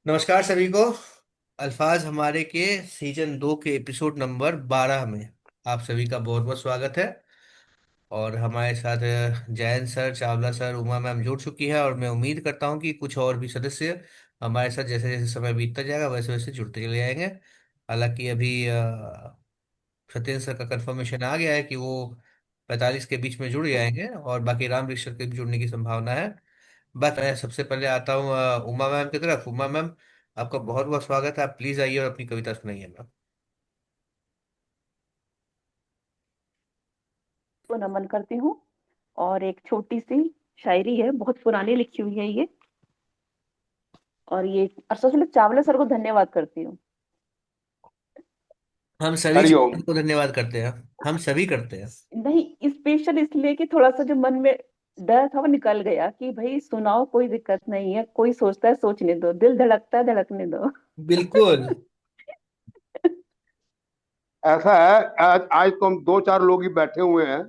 नमस्कार सभी को। अल्फाज हमारे के सीजन 2 के एपिसोड नंबर 12 में आप सभी का बहुत बहुत स्वागत है। और हमारे साथ Jayant sir, Chawla sir, Uma ma'am जुड़ चुकी है और मैं उम्मीद करता हूँ कि कुछ और भी सदस्य हमारे साथ जैसे जैसे समय बीतता जाएगा वैसे वैसे जुड़ते चले जाएंगे। हालांकि अभी सत्येंद्र सर का कंफर्मेशन आ गया है कि वो 45 के बीच में जुड़ जाएंगे और बाकी राम ऋषभ के भी जुड़ने की संभावना है। बस मैं सबसे पहले आता हूँ उमा मैम की तरफ। उमा मैम, आपका बहुत बहुत स्वागत है। आप प्लीज आइए और अपनी कविता सुनाइए मैम। को नमन करती हूँ। और एक छोटी सी शायरी है, बहुत पुरानी लिखी हुई है ये। और ये और सबसे पहले चावला सर को धन्यवाद करती हूँ। हम सभी हरिओम। छात्रों को धन्यवाद करते हैं। हम सभी करते हैं। नहीं, स्पेशल इसलिए कि थोड़ा सा जो मन में डर था वो निकल गया कि भाई सुनाओ, कोई दिक्कत नहीं है, कोई सोचता है सोचने दो, दिल धड़कता है धड़कने दो। बिल्कुल। ऐसा है, आज तो हम दो चार लोग ही बैठे हुए हैं।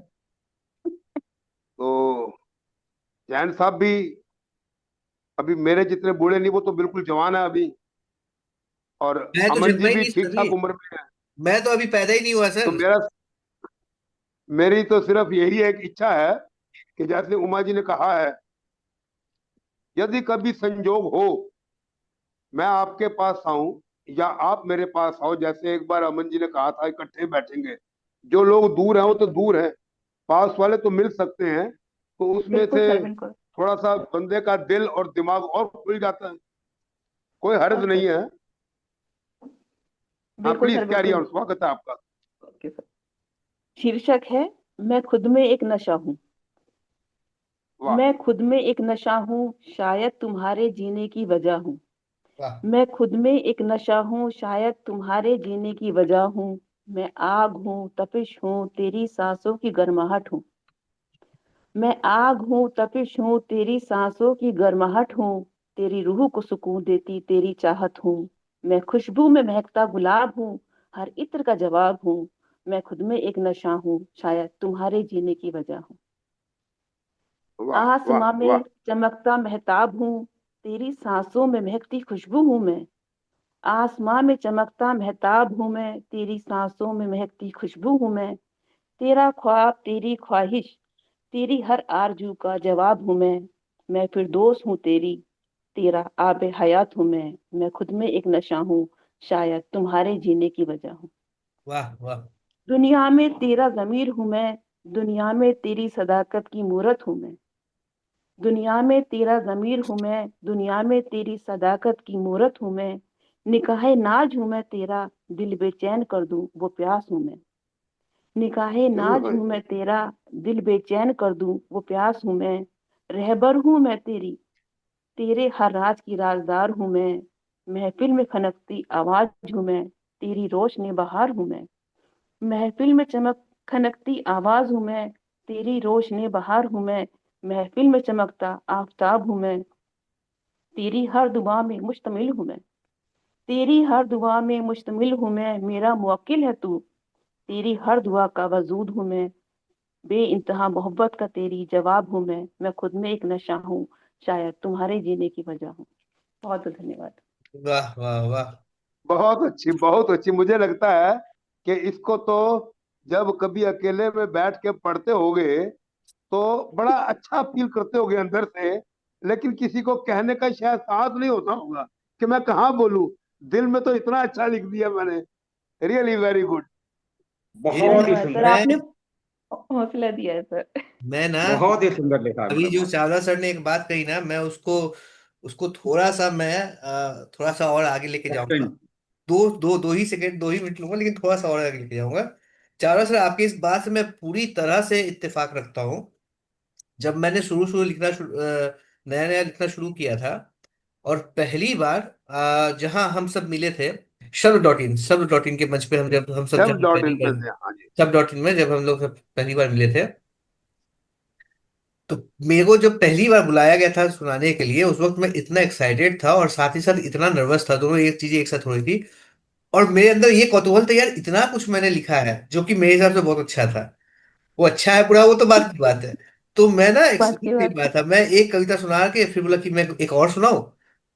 तो जैन साहब भी अभी मेरे जितने बूढ़े नहीं, वो तो बिल्कुल जवान है अभी। और मैं तो अमन जन्मा जी ही भी नहीं ठीक सर जी। ठाक उम्र में है। मैं तो अभी पैदा ही नहीं हुआ तो सर। मेरी तो सिर्फ यही एक इच्छा है कि जैसे उमा जी ने कहा है, यदि कभी संजोग हो मैं आपके पास आऊं या आप मेरे पास आओ, जैसे एक बार अमन जी ने कहा था इकट्ठे बैठेंगे। जो लोग दूर हैं वो तो दूर हैं, पास वाले तो मिल सकते हैं। तो उसमें बिल्कुल से सर, बिल्कुल। थोड़ा सा बंदे का दिल और दिमाग और खुल जाता है। कोई हर्ज ओके नहीं है। सर। हाँ बिल्कुल प्लीज, सर, कैरी बिल्कुल। ऑन, स्वागत है आपका। Okay sir. शीर्षक है, मैं खुद में एक नशा हूँ। वाह मैं खुद में एक नशा हूँ, शायद तुम्हारे जीने की वजह हूँ। वाह मैं खुद में एक नशा हूँ, शायद तुम्हारे जीने की वजह हूँ। मैं आग हूँ, तपिश हूँ, तेरी सांसों की गर्माहट हूँ। मैं आग हूँ, तपिश हूँ, तेरी सांसों की गर्माहट हूँ। तेरी रूह को सुकून देती तेरी चाहत हूँ। मैं खुशबू में महकता गुलाब हूँ, हर इत्र का जवाब हूँ। मैं खुद में एक नशा हूँ, शायद तुम्हारे जीने की वजह हूँ। वाह वाह आसमां वाह। में चमकता महताब हूँ, तेरी सांसों में महकती खुशबू हूँ मैं। आसमां में चमकता महताब हूँ मैं, तेरी सांसों में महकती खुशबू हूँ मैं। तेरा ख्वाब, तेरी ख्वाहिश, तेरी हर आरजू का जवाब हूँ मैं। मैं फिरदौस हूँ तेरी, तेरा आब हयात हूँ मैं। मैं खुद में एक नशा हूँ, शायद तुम्हारे जीने की वजह हूँ। वाह वाह। दुनिया में तेरा जमीर हूँ मैं, दुनिया में तेरी सदाकत की मूरत हूँ मैं। दुनिया में तेरा जमीर हूँ मैं, दुनिया में तेरी सदाकत की मूरत हूँ मैं। निकाहे नाज हूँ मैं तेरा, दिल बेचैन कर दूं वो प्यास हूँ मैं। निकाहे नाज हूँ मैं तेरा, दिल बेचैन कर दूं वो प्यास हूँ मैं। रहबर हूँ मैं तेरी, तेरे हर राज की राजदार हूँ मैं। महफिल में खनकती आवाज हूँ मैं, तेरी रोशनी बहार हूँ मैं। महफिल में चमक खनकती आवाज हूँ मैं, तेरी रोशनी बहार हूँ मैं। महफिल में चमकता आफताब हूँ मैं, तेरी हर दुआ में मुश्तमिल हूँ मैं। तेरी हर दुआ में मुश्तमिल हूँ मैं, मेरा मुवक्किल है तू। तेरी हर दुआ का वजूद हूँ मैं, बे इंतहा मोहब्बत का तेरी जवाब हूँ मैं खुद में एक नशा हूँ, शायद तुम्हारे जीने की वजह हूँ। बहुत बहुत धन्यवाद। वाह वाह वाह। बहुत अच्छी, बहुत अच्छी। मुझे लगता है कि इसको तो जब कभी अकेले में बैठ के पढ़ते होगे तो बड़ा अच्छा फील करते होगे अंदर से। लेकिन किसी को कहने का शायद साहस नहीं होता होगा कि मैं कहाँ बोलूं। दिल में तो इतना अच्छा लिख दिया मैंने। Really very good. ये बहुत ही धन्यवाद सर, सुंदर। मैं आपने हौसला दिया है सर। मैं ना बहुत ही सुंदर लिखा है अभी मैडम जो आपने। चावला सर ने एक बात कही ना, मैं उसको उसको थोड़ा सा मैं थोड़ा सा और आगे लेके जाऊंगा। एक्सटेंड। दो दो दो ही सेकंड, 2 ही मिनट लूंगा, लेकिन थोड़ा सा और आगे लेके जाऊंगा। चावला सर, आपकी इस बात से मैं पूरी तरह से इत्तेफाक रखता हूँ। जब मैंने शुरू शुरू नया नया लिखना शुरू किया था और पहली बार जहां हम सब मिले थे, शब्द डॉट इन के मंच पे, हम सब सब जब डॉट पहली इन पे बार से, हाँ जी। शब्द डॉट इन में जब हम लोग सब पहली बार मिले थे, तो मेरे को जब पहली बार बुलाया गया था सुनाने के लिए, उस वक्त मैं इतना एक्साइटेड था और साथ ही साथ इतना नर्वस था। दोनों एक चीजें एक साथ हो रही थी। और मेरे अंदर ये कौतूहल था, यार इतना कुछ मैंने लिखा है जो कि मेरे हिसाब से बहुत अच्छा था। वो अच्छा है बुरा, वो तो बात की बात है। तो मैं ना बात की एक्साइटेड बात नहीं है। रहा था। मैं एक कविता सुना के फिर बोला कि मैं एक और सुनाऊं।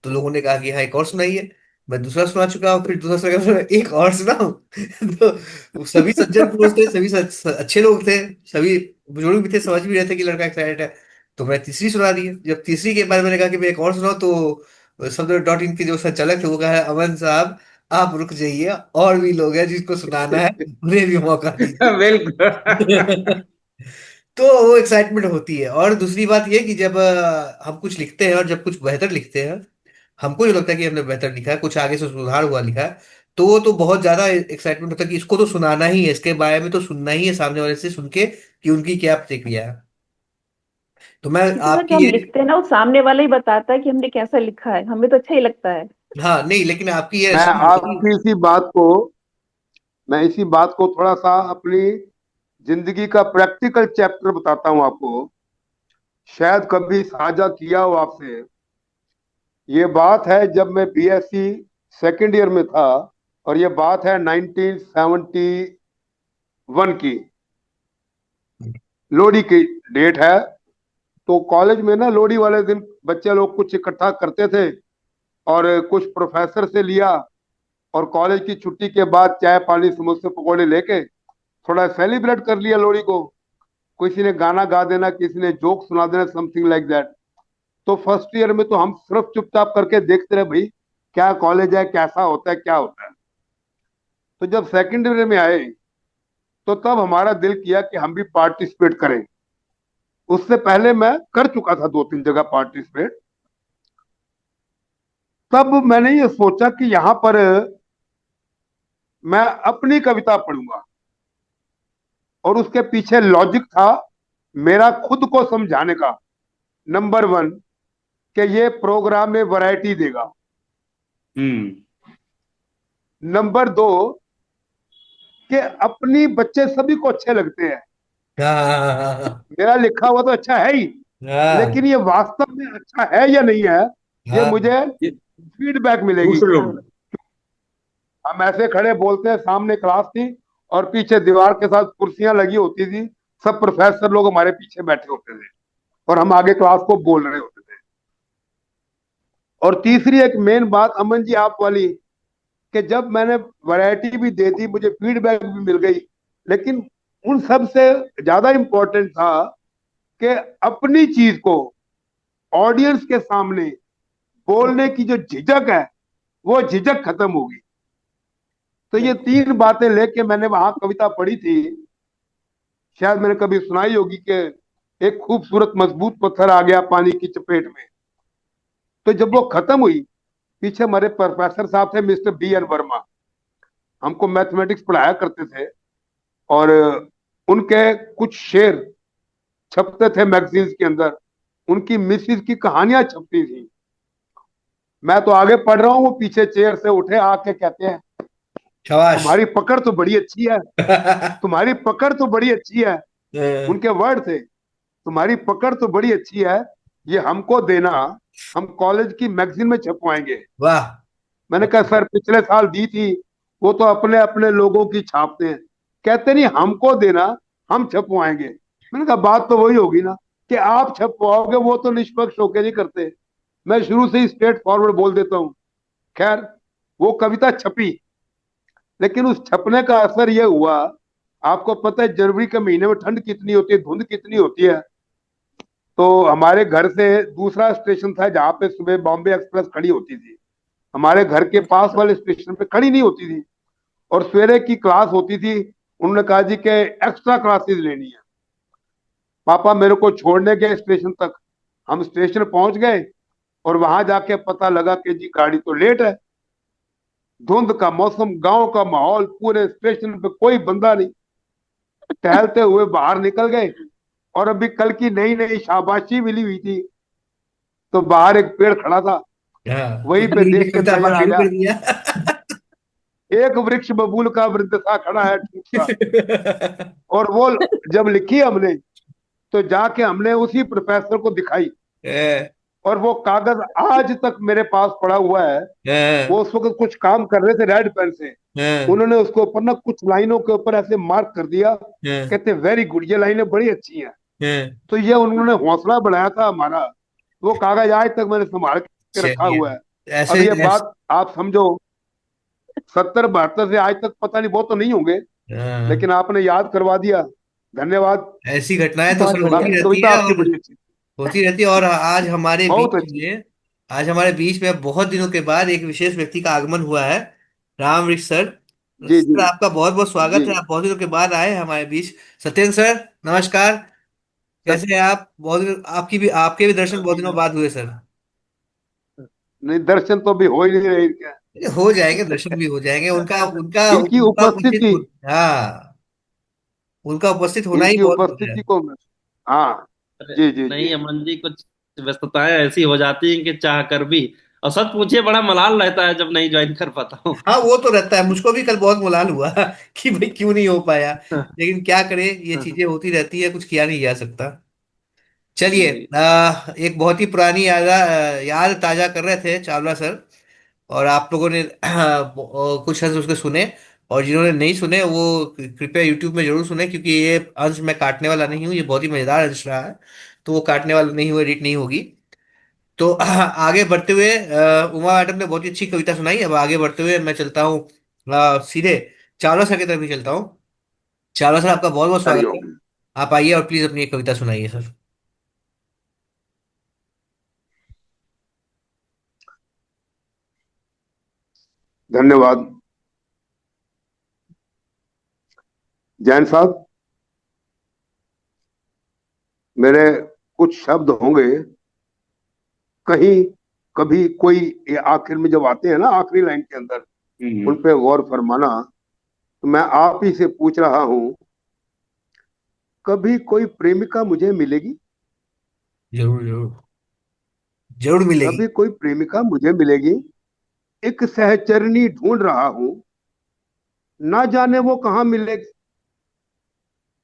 तो लोगों ने कहा कि हाँ एक और सुनाइए। मैं दूसरा सुना चुका हूँ, फिर दूसरा सुना, एक और सुनाऊं। तो सभी सज्जन पुरुष थे, सभी अच्छे लोग थे, सभी बुजुर्ग भी थे, समझ भी रहे थे कि लड़का एक्साइटेड है। तो मैं तीसरी सुना दी। जब तीसरी के बाद मैंने कहा कि मैं एक और सुनाऊं, तो शब्द.इन के जो संचालक थे वो कहा, अमन साहब आप रुक जाइए, और भी लोग हैं जिसको सुनाना है, उन्हें भी मौका दीजिए। बिल्कुल। तो वो एक्साइटमेंट होती है। और दूसरी बात ये कि जब हम कुछ लिखते हैं और जब कुछ बेहतर लिखते हैं, हमको जो लगता है कि हमने बेहतर लिखा है, कुछ आगे से सुधार हुआ लिखा है, तो वो तो बहुत ज्यादा एक्साइटमेंट होता है कि इसको तो सुनाना ही है, इसके बारे में तो सुनना ही है सामने वाले से, सुन के कि उनकी क्या प्रतिक्रिया है। तो मैं इसी तरह जो आपकी हम ये, लिखते हैं ना, वो सामने वाला ही बताता है कि हमने कैसा लिखा है, हमें तो अच्छा ही लगता है। हाँ नहीं, लेकिन आपकी ये मैं अच्छी बताई। आपकी इसी बात को मैं इसी बात को थोड़ा सा अपनी जिंदगी का प्रैक्टिकल चैप्टर बताता हूँ आपको। शायद कभी साझा किया हो आपसे। ये बात है जब मैं बीएससी सेकेंड ईयर में था, और ये बात है 1971 की। लोहड़ी की डेट है। तो कॉलेज में ना लोहड़ी वाले दिन बच्चे लोग कुछ इकट्ठा करते थे, और कुछ प्रोफेसर से लिया, और कॉलेज की छुट्टी के बाद चाय पानी समोसे पकौड़े लेके थोड़ा सेलिब्रेट कर लिया लोहड़ी को। किसी ने गाना गा देना, किसी ने जोक सुना देना, समथिंग लाइक दैट। तो फर्स्ट ईयर में तो हम सिर्फ चुपचाप करके देखते रहे, भाई क्या कॉलेज है, कैसा होता है, क्या होता है। तो जब सेकेंड ईयर में आए, तो तब हमारा दिल किया कि हम भी पार्टिसिपेट करें। उससे पहले मैं कर चुका था दो तीन जगह पार्टिसिपेट। तब मैंने ये सोचा कि यहाँ पर मैं अपनी कविता पढ़ूंगा, और उसके पीछे लॉजिक था मेरा खुद को समझाने का। नंबर वन, कि ये प्रोग्राम में वैरायटी देगा। हम्म। नंबर दो, कि अपनी बच्चे सभी को अच्छे लगते हैं। हाँ मेरा लिखा हुआ तो अच्छा है ही, हाँ लेकिन ये वास्तव में अच्छा है या नहीं है, ये हाँ। मुझे ये फीडबैक मिलेगी। दूसरे लोग। हम ऐसे खड़े बोलते हैं, सामने क्लास थी और पीछे दीवार के साथ कुर्सियां लगी होती थी, सब प्रोफेसर लोग हमारे पीछे बैठे होते थे, और हम आगे क्लास को बोल रहे होते थे। और तीसरी एक मेन बात अमन जी आप वाली, कि जब मैंने वैरायटी भी दे दी, मुझे फीडबैक भी मिल गई, लेकिन उन सब से ज्यादा इंपॉर्टेंट था कि अपनी चीज को ऑडियंस के सामने बोलने की जो झिझक है, वो झिझक खत्म होगी। तो ये तीन बातें लेके मैंने वहां कविता पढ़ी थी। शायद मैंने कभी सुनाई होगी कि एक खूबसूरत मजबूत पत्थर आ गया पानी की चपेट में। तो जब वो खत्म हुई, पीछे हमारे प्रोफेसर साहब थे मिस्टर बी एन वर्मा, हमको मैथमेटिक्स पढ़ाया करते थे, और उनके कुछ शेर छपते थे मैगजीन्स के अंदर। उनकी मिसिज की कहानियां छपती थी। मैं तो आगे पढ़ रहा हूँ, वो पीछे चेयर से उठे आके कहते हैं, शाबाश। तुम्हारी पकड़ तो बड़ी अच्छी है, तुम्हारी पकड़ तो बड़ी अच्छी है। हाँ, उनके वर्ड थे, तुम्हारी पकड़ तो बड़ी अच्छी है, ये हमको देना, हम कॉलेज की मैगजीन में छपवाएंगे। वाह। मैंने कहा सर पिछले साल दी थी, वो तो अपने अपने लोगों की छापते हैं। कहते नहीं हमको देना, हम छपवाएंगे। मैंने कहा बात तो वही होगी ना, कि आप छपवाओगे, वो तो निष्पक्ष होकर नहीं करते। मैं शुरू से ही स्ट्रेट फॉरवर्ड बोल देता हूँ। खैर, वो कविता छपी, लेकिन उस छपने का असर यह हुआ, आपको पता है जनवरी के महीने में ठंड कितनी होती है, धुंध कितनी होती है। तो हमारे घर से दूसरा स्टेशन था जहाँ पे सुबह बॉम्बे एक्सप्रेस खड़ी होती थी, हमारे घर के पास वाले स्टेशन पे खड़ी नहीं होती थी। और सवेरे की क्लास होती थी, उन्होंने कहा जी के एक्स्ट्रा क्लासेस लेनी है। पापा मेरे को छोड़ने गए स्टेशन तक। हम स्टेशन पहुंच गए, और वहां जाके पता लगा कि जी गाड़ी तो लेट है। धुंध का मौसम, गांव का माहौल, पूरे स्टेशन पे कोई बंदा नहीं। टहलते हुए बाहर निकल गए, और अभी कल की नई नई शाबाशी मिली हुई थी। तो बाहर एक पेड़ खड़ा था, हाँ, वहीं पे तुरंत ये देख के कविता नजर पढ़ना शुरू गया। कर दिया। एक वृक्ष बबूल का वृद्ध सा खड़ा है टूट का। और वो जब लिखी हमने, तो जाके हमने उसी प्रोफेसर को दिखाई, हाँ, और वो कागज आज तक मेरे पास पड़ा हुआ है। हाँ, वो उस वक्त कुछ काम कर रहे थे रेड पेन से, हाँ, उन्होंने उसके ऊपर ना कुछ लाइनों के ऊपर ऐसे मार्क कर दिया, हाँ, कहते वेरी गुड, ये लाइनें बड़ी अच्छी हैं। हाँ। तो ये उन्होंने हौसला बढ़ाया था हमारा। वो कागज आज तक मैंने संभाल के रखा चलिए, हुआ है। ऐसे अब ये ऐसे बात आप समझो, 70-72 से आज तक पता नहीं, बहुत तो नहीं होंगे, हाँ, लेकिन आपने याद करवा दिया। धन्यवाद। ऐसी घटनाएं तो बहुत सर बढ़िया। होती बाकी रहती कविता है, आपकी और बड़ी अच्छी थी। होती रहती है। और आज हमारे बहुत बीच अच्छी। में, आज हमारे बीच में बहुत दिनों के बाद एक विशेष व्यक्ति का आगमन हुआ है, रामवृक्ष सर। जी जी सर आपका बहुत बहुत जी। स्वागत है, आप बहुत दिनों के बाद आए हैं हमारे बीच। सत्येंद्र सर नमस्कार, सत, कैसे हैं आप? बहुत दिनों, आपके भी दर्शन बहुत दिनों बाद हुए सर। नहीं, दर्शन तो भी हो ही नहीं रहे क्या। हो जाएंगे, दर्शन भी हो जाएंगे, उनका उनका इनकी उनका उपस्थित उपस्थिति, हो, हाँ, उनका उपस्थित होना ही इनकी बहुत होता है। उपस्थिति को मैं, हाँ, अरे जी जी जी। नहीं अमन जी, कुछ व्यस्तताएं ऐसी हो जाती हैं कि चाह कर भी, और सच पूछिए बड़ा मलाल रहता है जब नहीं ज्वाइन कर पाता हूँ। हाँ वो तो रहता है, मुझको भी कल बहुत मुलाल हुआ कि भाई क्यों नहीं हो पाया, लेकिन क्या करें, ये चीजें होती रहती है, कुछ किया नहीं जा सकता। चलिए, जी एक बहुत ही पुरानी याद ताजा कर रहे थे चावला सर, और आप लोगों ने कुछ अंश उसके सुने, और जिन्होंने नहीं सुने वो कृपया यूट्यूब में जरूर सुने, क्योंकि ये अंश मैं काटने वाला नहीं हूँ, ये बहुत ही मजेदार अंश रहा है, तो वो काटने वाला नहीं हुआ, एडिट नहीं होगी। तो आगे बढ़ते हुए उमा मैडम ने बहुत ही अच्छी कविता सुनाई, अब आगे बढ़ते हुए मैं चलता हूँ सीधे चावला सर की तरफ ही चलता हूँ। चावला सर आपका बहुत बहुत स्वागत है, हरिओम। आप आइए और प्लीज अपनी एक कविता सुनाइए सर। धन्यवाद। जैन साहब, मेरे कुछ शब्द होंगे कहीं, कभी कोई, ये आखिर में जब आते हैं ना आखिरी लाइन के अंदर, उन पे गौर फरमाना। तो मैं आप ही से पूछ रहा हूं, कभी कोई प्रेमिका मुझे मिलेगी? जरूर जरूर, जरूर मिलेगी। कभी कोई प्रेमिका मुझे मिलेगी? एक सहचरनी ढूंढ रहा हूं, ना जाने वो कहाँ मिलेगी।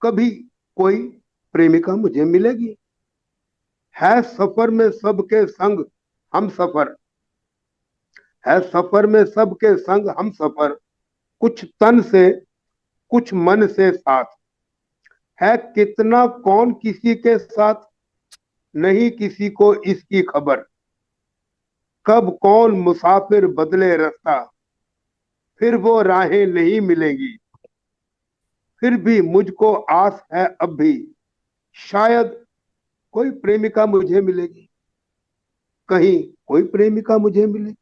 कभी कोई प्रेमिका मुझे मिलेगी? है सफर में सबके संग हम सफर, है सफर में सबके संग हम सफर, कुछ तन से कुछ मन से साथ, है कितना कौन किसी के साथ, नहीं किसी को इसकी खबर। कब कौन मुसाफिर बदले रास्ता, फिर वो राहें नहीं मिलेंगी। फिर भी मुझको आस है अब भी, शायद कोई प्रेमिका मुझे मिलेगी। कहीं कोई प्रेमिका मुझे मिलेगी।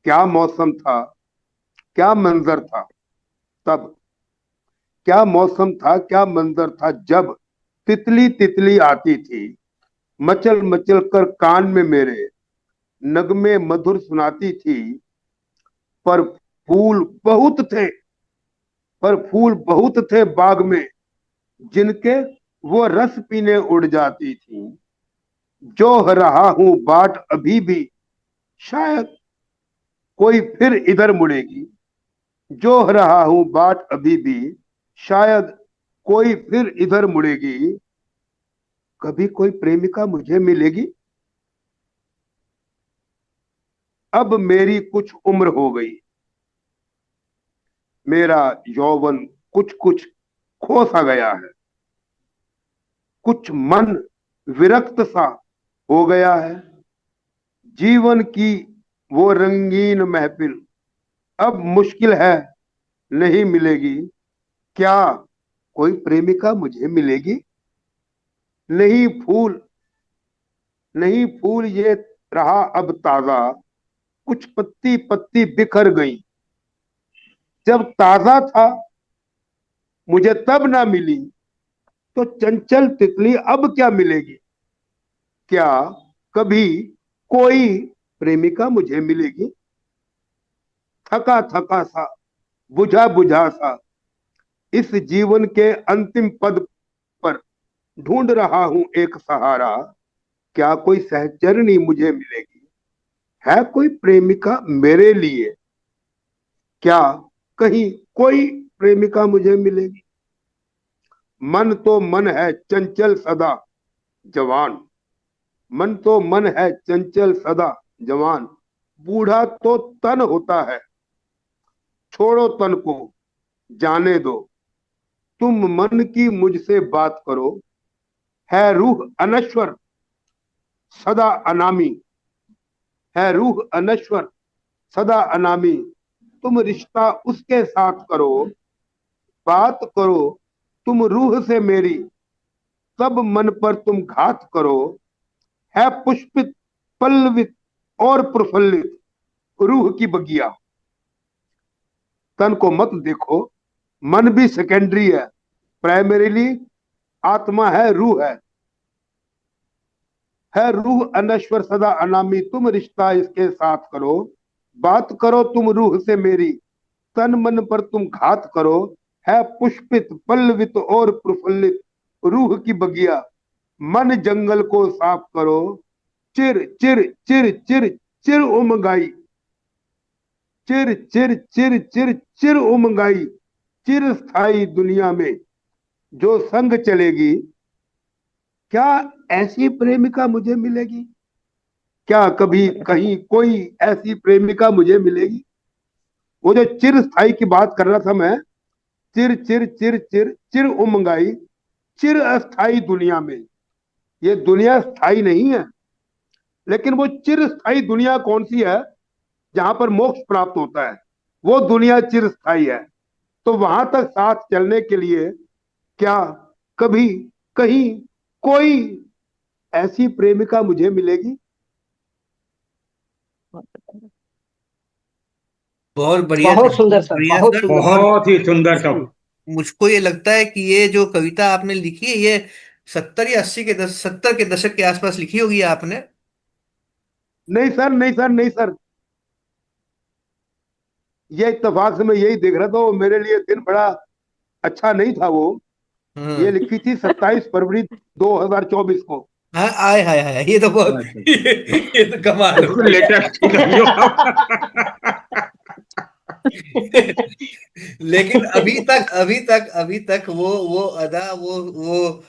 क्या मौसम था, क्या मंजर था तब, क्या मौसम था क्या मंजर था जब तितली तितली आती थी, मचल मचल कर कान में मेरे नगमे मधुर सुनाती थी। पर फूल बहुत थे, पर फूल बहुत थे बाग में, जिनके वो रस पीने उड़ जाती थी। जो रहा हूं बाट अभी भी, शायद कोई फिर इधर मुड़ेगी। जो रहा हूं बाट अभी भी, शायद कोई फिर इधर मुड़ेगी। कभी कोई प्रेमिका मुझे मिलेगी। अब मेरी कुछ उम्र हो गई, मेरा यौवन कुछ कुछ खो सा गया है, कुछ मन विरक्त सा हो गया है। जीवन की वो रंगीन महफिल अब मुश्किल है नहीं मिलेगी। क्या कोई प्रेमिका मुझे मिलेगी? नहीं फूल, नहीं फूल ये रहा अब ताजा, कुछ पत्ती पत्ती बिखर गई। जब ताजा था मुझे तब ना मिली, तो चंचल तितली अब क्या मिलेगी। क्या कभी कोई प्रेमिका मुझे मिलेगी? थका थका सा, बुझा बुझा सा, इस जीवन के अंतिम पद पर ढूंढ रहा हूं एक सहारा। क्या कोई सहचरनी मुझे मिलेगी? है कोई प्रेमिका मेरे लिए? क्या कहीं कोई प्रेमिका मुझे मिलेगी? मन तो मन है चंचल सदा जवान, मन तो मन है चंचल सदा जवान, बूढ़ा तो तन होता है। छोड़ो तन को, जाने दो, तुम मन की मुझसे बात करो। है रूह अनश्वर, सदा अनामी, है रूह अनश्वर सदा अनामी, तुम रिश्ता उसके साथ करो, बात करो तुम रूह से मेरी, सब मन पर तुम घात करो, है पुष्पित पल्लवित और प्रफुल्लित रूह की बगिया। तन को मत देखो, मन भी सेकेंडरी है, प्राइमरीली आत्मा है रूह अनश्वर सदा अनामी, तुम रिश्ता इसके साथ करो, बात करो तुम रूह से मेरी, तन मन पर तुम घात करो, है पुष्पित पल्लवित और प्रफुल्लित रूह की बगिया। मन जंगल को साफ करो, चिर चिर चिर चिर चिर उमंगाई, चिर चिर चिर चिर चिर उमंगाई, चिर स्थाई दुनिया में जो संग चलेगी, क्या ऐसी प्रेमिका मुझे मिलेगी, क्या कभी कहीं कोई ऐसी प्रेमिका मुझे मिलेगी। वो जो चिर स्थाई की बात कर रहा था मैं, चिर चिर चिर चिर चिर उमंगाई, चिर अस्थाई दुनिया में। ये दुनिया स्थाई नहीं है, लेकिन वो चिर स्थाई दुनिया कौन सी है, जहां पर मोक्ष प्राप्त होता है, वो दुनिया चिर स्थाई है। तो वहां तक साथ चलने के लिए क्या कभी कहीं कोई ऐसी प्रेमिका मुझे मिलेगी। बहुत बढ़िया बहुत सर, सुंदर बहुत सर, बढ़िया बहुत सर। सुंदर। और बहुत ही सुंदर शब्द। मुझको ये लगता है कि ये जो कविता आपने लिखी है, ये 70 के दशक के आसपास लिखी होगी आपने। नहीं सर, नहीं सर, नहीं सर, ये इत्तेफाक से मैं यही देख रहा था, वो मेरे लिए दिन बड़ा अच्छा नहीं था वो। ये हम्म। लिखी थी 27 फरवरी 2024 को। हाँ, आय हाय हाय, ये तो बहुत अच्छा, ये तो कमाल हो बिल्कुल गया। लेटेस्ट समझो आप। लेकिन अभी तक वो अदा, वो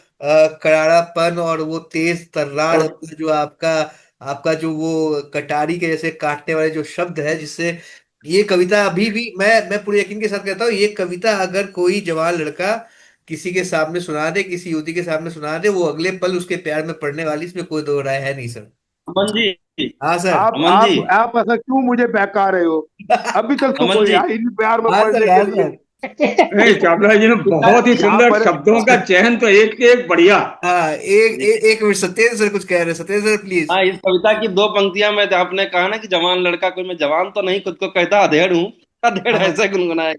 करारापन और वो तेज तर्रार, और जो आपका आपका जो वो कटारी के जैसे काटने वाले जो शब्द है, जिससे ये कविता अभी भी, मैं पूरे यकीन के साथ कहता हूँ, ये कविता अगर कोई जवान लड़का किसी के सामने सुना दे, किसी युवती के सामने सुना दे, वो अगले पल उसके प्यार में पड़ने वाली, इसमें कोई दो राय है नहीं सर। अमन जी। हाँ सर। आप अमन जी। आप आप ऐसा क्यों मुझे बहका रहे हो। अभी तक तो अमन कोई जी। आया ही नहीं प्यार में हाँ सर, पड़ने के हाँ लिए। सर। नहीं, चावला जी ने बहुत ही यहाँ सुंदर पर शब्दों का चयन, तो एक से एक बढ़िया। हाँ, एक मिनट, सत्येंद्र सर कुछ कह रहे हैं, सत्येंद्र सर प्लीज। हाँ, इस कविता की दो पंक्तियां में, आपने कहा ना कि जवान लड़का, कोई मैं जवान तो नहीं खुद को कहता, अधेड़ हूँ, अधेड़ हाँ, ऐसे गुनगुनाए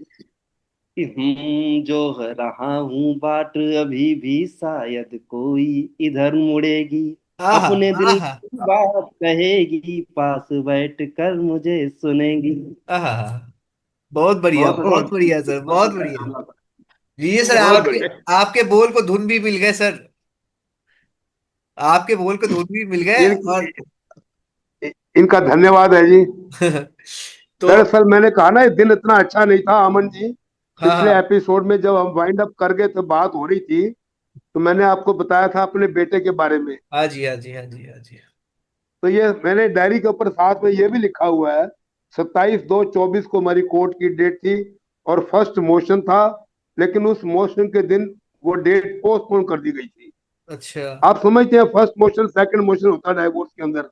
कि जो रहा हूँ बाट अभी भी शायद कोई इधर मुड़ेगी, आहा, अपने दिल आहा, की बात कहेगी, पास बैठ कर मुझे सुनेगी। आहा। बहुत बढ़िया, बहुत बहुत बहुत बढ़िया सर, बहुत बहुत अच्छा है बढ़िया। आपका। जी सर, बहुत आपके बढ़िया। आपके बोल को धुन भी मिल गए सर, आपके बोल को धुन भी मिल गए। इन, और इनका धन्यवाद है जी। तो दरअसल मैंने कहा ना, ये दिन इतना अच्छा नहीं था अमन जी। हाँ, पिछले हाँ, एपिसोड में जब हम वाइंड अप कर गए तो बात हो रही थी, तो मैंने आपको बताया था अपने बेटे के बारे में। हाँ जी, हाँ जी, हाँ जी, हाँ जी। तो ये मैंने डायरी के ऊपर साथ में ये भी लिखा हुआ है, 27/2/24 को हमारी कोर्ट की डेट थी और फर्स्ट मोशन था, लेकिन उस मोशन के दिन वो डेट पोस्टपोन कर दी गई थी। अच्छा। आप समझते हैं, फर्स्ट मोशन सेकंड मोशन होता है डाइवोर्स के अंदर।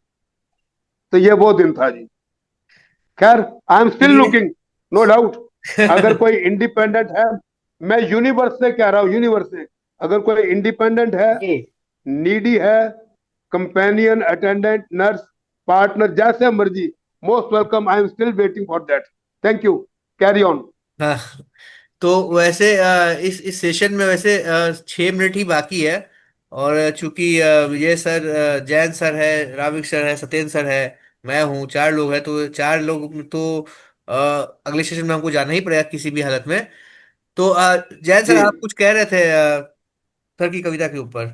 तो ये वो दिन था जी। खैर, आई एम स्टिल ये लुकिंग, नो डाउट। अगर कोई इंडिपेंडेंट है, मैं यूनिवर्स से कह रहा हूँ, यूनिवर्स से, अगर कोई इंडिपेंडेंट है, जी। नीडी है, कंपेनियन, अटेंडेंट, नर्स, पार्टनर, जैसे मर्जी, most welcome, I am still waiting for that. Thank you, carry on. हाँ, तो वैसे इस सेशन में वैसे 6 मिनट ही बाकी है। और चूंकि विजय सर, जैन सर है, राविक सर है, सत्येंद्र सर है, मैं हूँ, 4 लोग हैं, तो 4 लोग तो अ, अगले सेशन में हमको जाना ही पड़ेगा किसी भी हालत में। तो जैन सर, जी, आप कुछ कह रहे थे सर की कविता के ऊपर।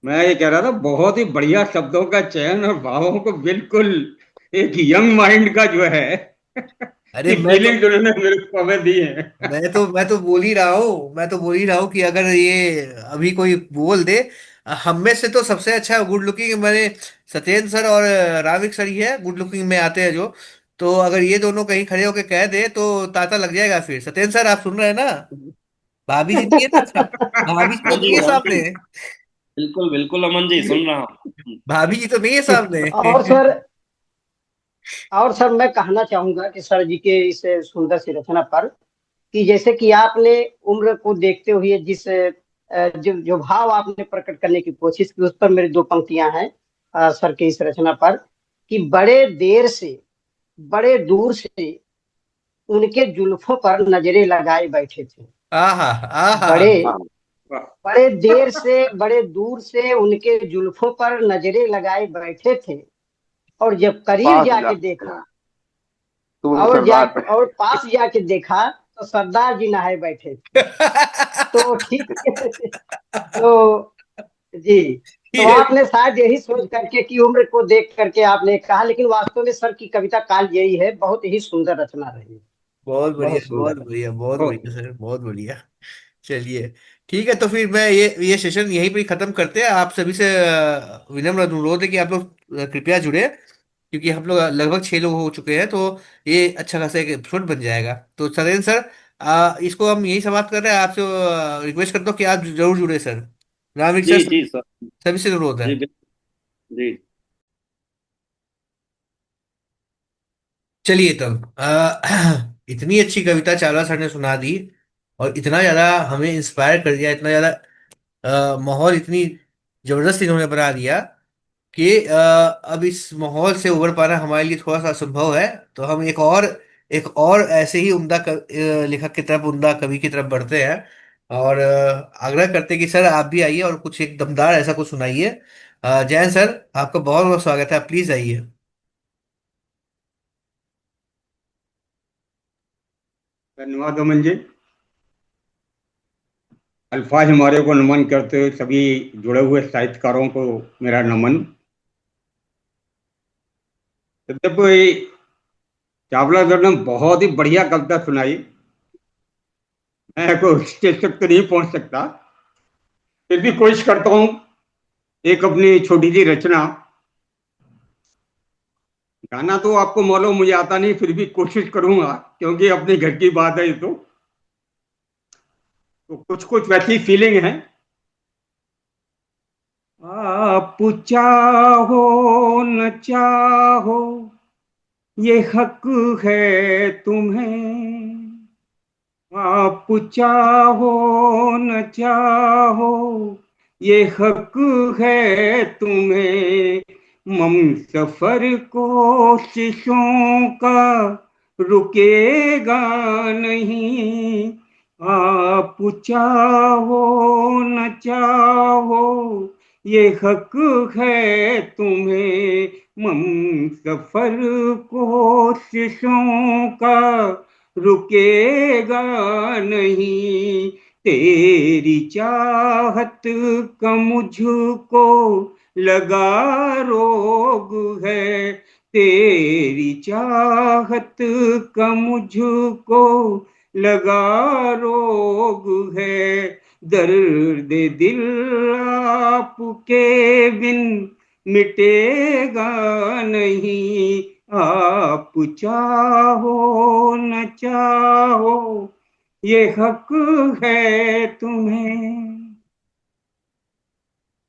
मैं ये कह रहा था, बहुत ही बढ़िया शब्दों का चयन और भावों को बिल्कुल एक यंग माइंड का जो है अरे कि मैं तो फीलिंग उन्होंने मेरे को हमें दी है। मैं तो बोल ही रहा हूँ, मैं तो बोल ही रहा हूँ कि अगर ये अभी कोई बोल दे, हम में से तो सबसे अच्छा गुड लुकिंग मैंने सत्येंद्र सर और राविक सर ही है, गुड लुकिंग में आते हैं जो। तो अगर ये दोनों कहीं खड़े होके कह दे तो तांता लग जाएगा फिर। सत्येंद्र सर, आप सुन रहे हैं ना? भाभी जी नहीं है ना? भाभी जी हाँ तो जी, नहीं है हाँ सामने। जी। बिल्कुल बिल्कुल अमन जी, सुन रहा हूँ। भाभी जी तो नहीं है सामने। और सर और सर मैं कहना चाहूंगा कि सर जी के इस सुंदर सी रचना पर, कि जैसे कि आपने उम्र को देखते हुए जिस जो जो भाव आपने प्रकट करने की कोशिश की, उस पर मेरी दो पंक्तियां हैं सर के इस रचना पर, कि बड़े देर से, बड़े दूर से उनके जुल्फों पर नजरें लगाए बैठे थे। आहा, आहा। बड़े वाह। बड़े देर से, बड़े दूर से उनके जुल्फों पर नजरें लगाए बैठे थे, और जब करीब पास जा जाके देखा, तुम सरदार। और पास जाके देखा, तो सरदार जी नहाए बैठे थे। तो ठीक है। तो जी, तो ये आपने शायद यही सोच करके कि उम्र को देख करके आपने कहा, लेकिन वास्तव में सर की कविता काल यही है, बहुत ही सुंदर रचना रही। बहुत बढ़िया, बहुत बहुत सुंदर। बढ़िया, बहुत बहुत बढ़िया सर, बहुत बढ़िया। चलिए, ठीक है, तो फिर मैं ये सेशन यहीं पे ही खत्म करते हैं। आप सभी से विनम्र अनुरोध है कि आप लोग कृपया जुड़े, क्योंकि हम लोग लगभग 6 लोग हो चुके हैं, तो ये अच्छा खासा एक एपिसोड बन जाएगा। तो सरेन सर, इसको हम यही समाप्त कर रहे हैं। आपसे रिक्वेस्ट करता हूँ कि आप जरूर जुड़े सर। रामविक सर, जी जी सर। सभी से अनुरोध है। जी जी। चलिए तब, इतनी अच्छी कविता चावला सर ने सुना दी, और इतना ज्यादा हमें इंस्पायर कर दिया, इतना ज्यादा माहौल इतनी जबरदस्त इन्होंने बना दिया कि अब इस माहौल से उबर पाना हमारे लिए थोड़ा सा असंभव है। तो हम एक और ऐसे ही लेखक की तरफ, उम्दा कवि की तरफ बढ़ते हैं, और आग्रह करते हैं कि सर आप भी आइए और कुछ एक दमदार ऐसा कुछ सुनाइए। जयंत सर, आपका बहुत बहुत स्वागत है, आप प्लीज आइए। धन्यवाद अमन जी। अल्फाज हमारे को नमन करते हुए सभी जुड़े हुए साहित्यकारों को मेरा नमन। तो देखो, ये चावला सर ने बहुत ही बढ़िया कविता सुनाई। मैं कोई स्टेज तक तो नहीं पहुंच सकता, फिर भी कोशिश करता हूँ एक अपनी छोटी सी रचना। गाना तो आपको मालूम मुझे आता नहीं, फिर भी कोशिश करूंगा, क्योंकि अपने घर की बात है ये तो कुछ कुछ वैसी फीलिंग है। आप चाहो न चाहो, ये हक है तुम्हें। आप चाहो न चाहो, ये हक है तुम्हें। मम सफर कोशिशों का रुकेगा नहीं। आप चाहो न चाहो, ये हक है तुम्हें। मम सफर कोशिशों का रुकेगा नहीं। तेरी चाहत का मुझको लगा रोग है। तेरी चाहत का मुझको लगा रोग है। दर्द दिल आपके बिन मिटेगा नहीं। आप चाहो न चाहो, ये हक है तुम्हें।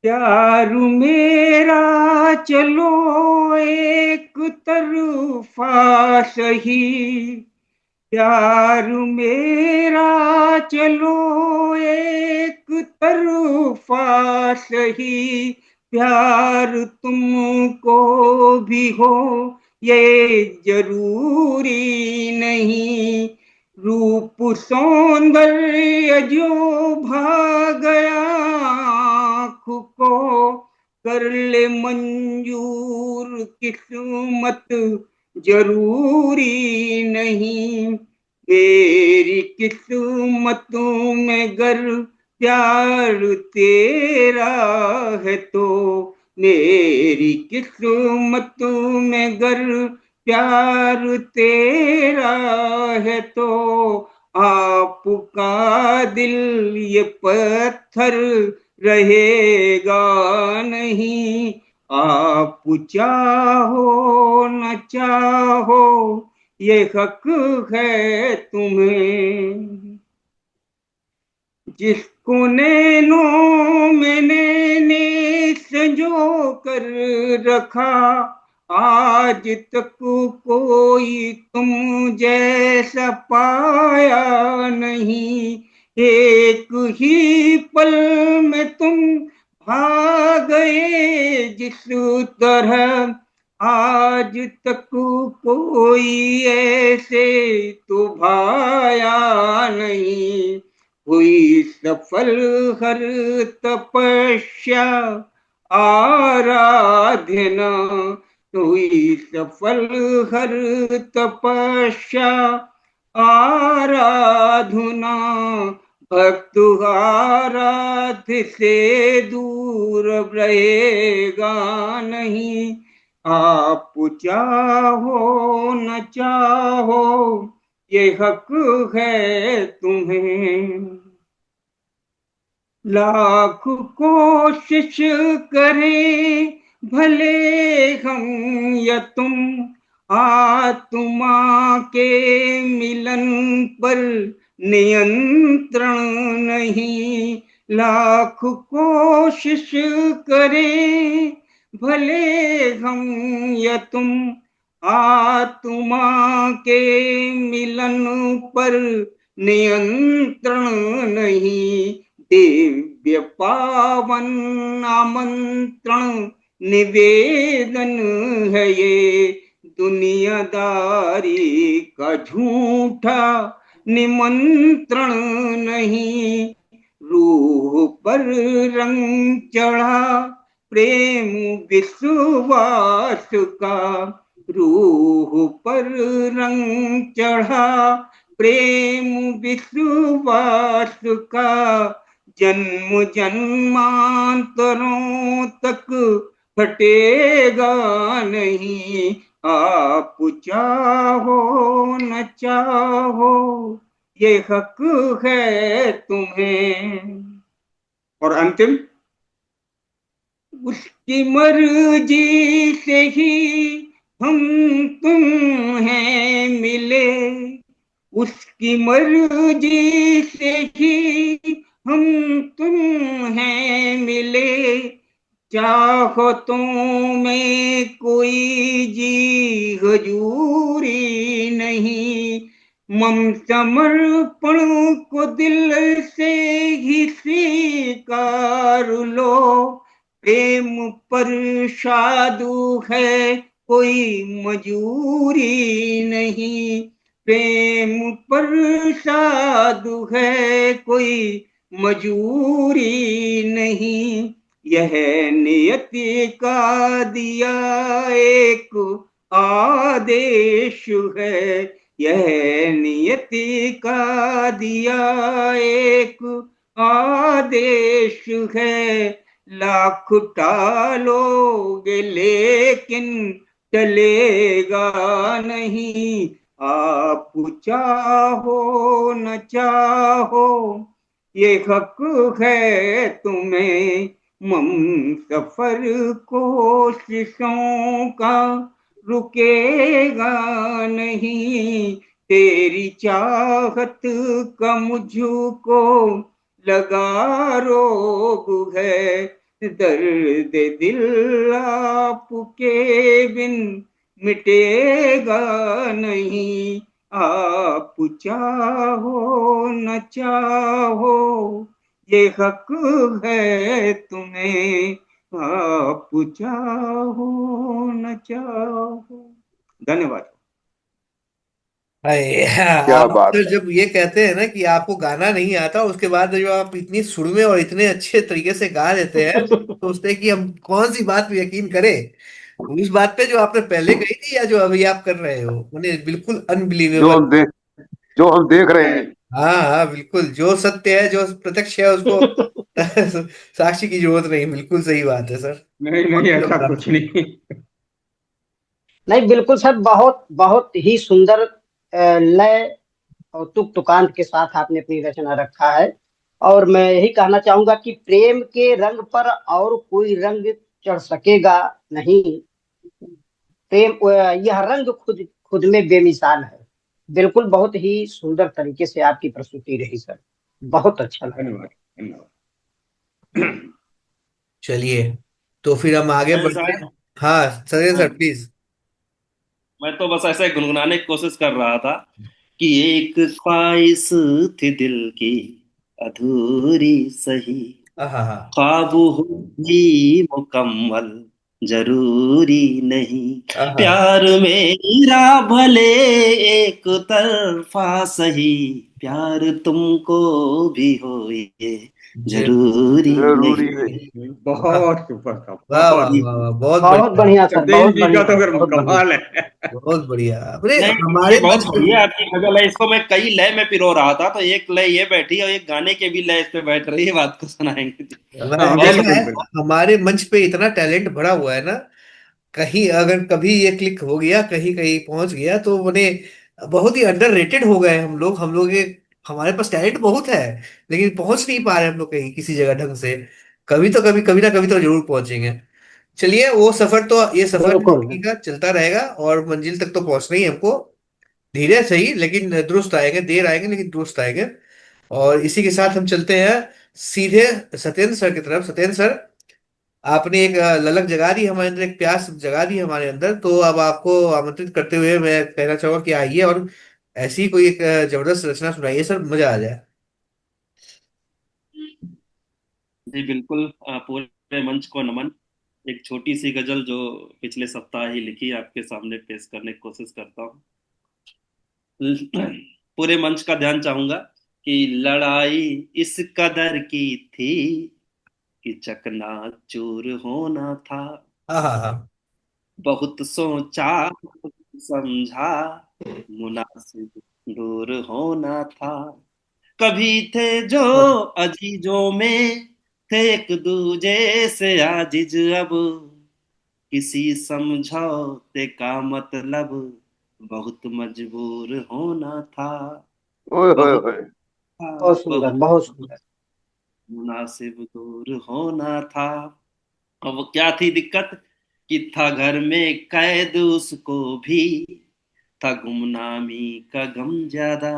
प्यार मेरा चलो एक तरफा सही। प्यार मेरा चलो एक तरफा सही। प्यार तुमको भी हो ये जरूरी नहीं। रूप सौंदर्य जो भा गया आँख को, कर ले मंजूर किस्मत जरूरी नहीं। मेरी किस्मतों में गर प्यार तेरा है तो, मेरी किस्मतों में गर प्यार तेरा है तो, आपका दिल ये पत्थर रहेगा नहीं। आप चाहो न चाहो, ये हक है तुम्हें। जिसको नैनों में नैने संजो कर रखा, आज तक कोई तुम जैसा पाया नहीं। एक ही पल में तुम भाग गए जिस तरह, आज तक कोई ऐसे तो भाया नहीं। हुई सफल हर तपस्या आराधना, हुई सफल हर तपस्या आराधना। भक्त आराध्य से दूर रहेगा नहीं। आप चाहो न चाहो ये हक है तुम्हें। लाख कोशिश करें भले हम या तुम, आत्मा के मिलन पर नियंत्रण नहीं। लाख कोशिश करें भले हम या तुम, आत्मा के मिलन पर नियंत्रण नहीं। दिव्य पावन आमंत्रण निवेदन है ये, दुनियादारी का झूठा निमंत्रण नहीं। रूह पर रंग चढ़ा प्रेम विश्वास का, रूह पर रंग चढ़ा प्रेम विश्वास का। जन्म जन्मांतरों तक हटेगा नहीं। आप चाहो न चाहो ये हक है तुम्हें। और अंतिम, उसकी मर्जी से ही हम तुम हैं मिले, उसकी मर्जी से ही हम तुम हैं मिले। चाहतों में कोई जी हजूरी नहीं। मम समर्पण को दिल से ही स्वीकार लो। प्रेम पर साधु है कोई मजूरी नहीं। प्रेम पर साधु है कोई मजूरी नहीं। यह नियति का दिया एक आदेश है। यह नियति का दिया एक आदेश है। लाख टालोगे लेकिन चलेगा नहीं। आप चाहो न चाहो ये हक है तुम्हें। मम सफर कोशिशों का रुकेगा नहीं। तेरी चाहत का मुझको लगा रोग है। दर्द दिल आपके बिन मिटेगा नहीं। आप चाहो न चाहो ये हक है तुम्हें। आप चाहो न चाहो। धन्यवाद। अरे क्या आप बात तो है। जब ये कहते हैं ना कि आपको गाना नहीं आता, उसके बाद जो आप इतनी सुर में और इतने अच्छे तरीके से गा देते हैं, तो सोचते हैं कि हम कौन सी बात पे यकीन करें। उस बात पे जो आपने पहले कही थी या जो अभी आप कर रहे हो, उन्हें बिल्कुल जो अनबिलीवेबल। हम देख जो हम देख रहे हैं। हाँ हाँ बिल्कुल, जो सत्य है जो प्रत्यक्ष है उसको साक्षी की जरूरत नहीं। बिल्कुल सही बात है सर। नहीं बहुत नहीं, ऐसा जोरदार कुछ सर। नहीं। नहीं, बिल्कुल सर, बहुत बहुत ही सुंदर लय और तुक तुकांत के साथ आपने अपनी रचना रखा है। और मैं यही कहना चाहूंगा कि प्रेम के रंग पर और कोई रंग चढ़ सकेगा नहीं। प्रेम यह रंग खुद खुद में बेमिसाल है। बिल्कुल, बहुत ही सुंदर तरीके से आपकी प्रस्तुति रही सर, बहुत अच्छा लगा। धन्यवाद धन्यवाद। चलिए, तो फिर हम आगे जैन बढ़ते साहब। हैं। हाँ सर, हाँ, सर प्लीज। मैं तो बस ऐसे गुनगुनाने की कोशिश कर रहा था कि एक ख्वाहिश थी दिल की अधूरी सही, हाँ हाँ। ख्वाब हो भी मुकम्मल जरूरी नहीं, हाँ प्यार मेरा भले एक तरफा सही, प्यार तुमको भी हो ये जरूरी जरूरी नहीं। है। वाह बहुत सुपर था, वाह बहुत। वाह वाह वाह, बहुत बहुत बढ़िया। बढ़िया सर, चंदेरी बहुत जी का बढ़िया, तो फिर बहुत बढ़िया। कमाल है। बहुत बढ़िया अपने नहीं, ये हमारे बहुत मंच पे। बढ़िया आपकी गजल है। इसको मैं कई लय में पिरो रहा था, तो एक लय ये बैठी और एक गाने के भी लय इस पे बैठ रही है, बात को सुनाएंगे जी। हाँ बहुत ऐसा है, बिल्कुल बढ़िया। बिल्कुल। हमारे मंच पे इतना टैलेंट भरा हुआ है ना, कहीं अगर कभी ये क्लिक हो गया, कहीं कहीं पहुंच गया, तो उन्हें बहुत ही अंडररेटेड हो गए हम लोग ये। हमारे पास टैलेंट बहुत है, लेकिन पहुंच नहीं पा रहे हम लोग कहीं किसी जगह ढंग से। कभी ना कभी तो जरूर पहुंचेंगे। चलिए, वो सफर तो, ये सफर बिल्कुल। जिंदगी का चलता रहेगा, और मंजिल तक तो पहुंचना ही है हमको। धीरे सही लेकिन दुरुस्त आएंगे, देर आएंगे लेकिन दुरुस्त आएंगे। और इसी के साथ हम चलते हैं सीधे सत्येंद्र सर की तरफ। सत्येंद्र सर, आपने एक ललक जगा दी हमारे अंदर, एक प्यास जगा दी हमारे अंदर, तो अब आपको आमंत्रित करते हुए मैं कहना चाहूंगा कि आइए और ऐसी कोई एक जबरदस्त रचना सुनाइए सर, मजा आ जाए। जी बिल्कुल। पूरे मंच को नमन। एक छोटी सी गजल जो पिछले सप्ताह ही लिखी, आपके सामने पेश करने की कोशिश करता हूँ। पूरे मंच का ध्यान चाहूंगा कि लड़ाई इस कदर की थी कि चकनाचूर होना था, हाँ हाँ हाँ। बहुत सोचा समझा, मुनासिब दूर होना था। कभी थे जो अजीजों में थे एक दूजे से आजिज, अब किसी समझौते का मतलब बहुत मजबूर होना था। ओए होए बहुत होए। था, बहुत सुंदर, बहुत बहुत सुंदर। मुनासिब दूर होना था। अब क्या थी दिक्कत कि था घर में कैद उसको भी, था गुमनामी का गम ज्यादा।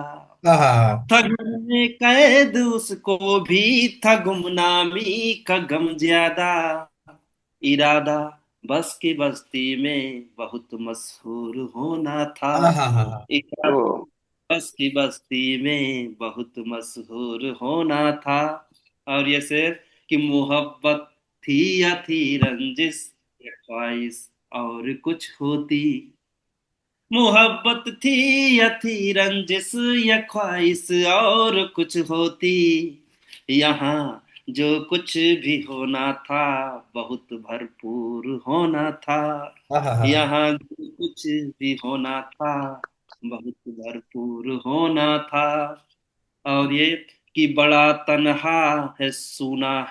हाँ हाँ हाँ। था घर में कैद उसको भी, था गुमनामी का गम ज्यादा। इरादा बस की बस्ती में बहुत मशहूर होना था। हाँ हाँ हाँ हाँ। ओ। इरादा बस की बस्ती में बहुत मशहूर होना था। और ये शेर कि मोहब्बत थी या थी रंजिश, या ख्वाहिश और कुछ होती। मोहब्बत थी या थी रंजिश, या ख्वाहिश और कुछ होती। यहाँ जो कुछ भी होना था बहुत भरपूर होना था। हाँ हाँ हाँ। यहाँ जो कुछ भी होना था बहुत भरपूर होना था। और ये कि बड़ा तन्हा है, सुना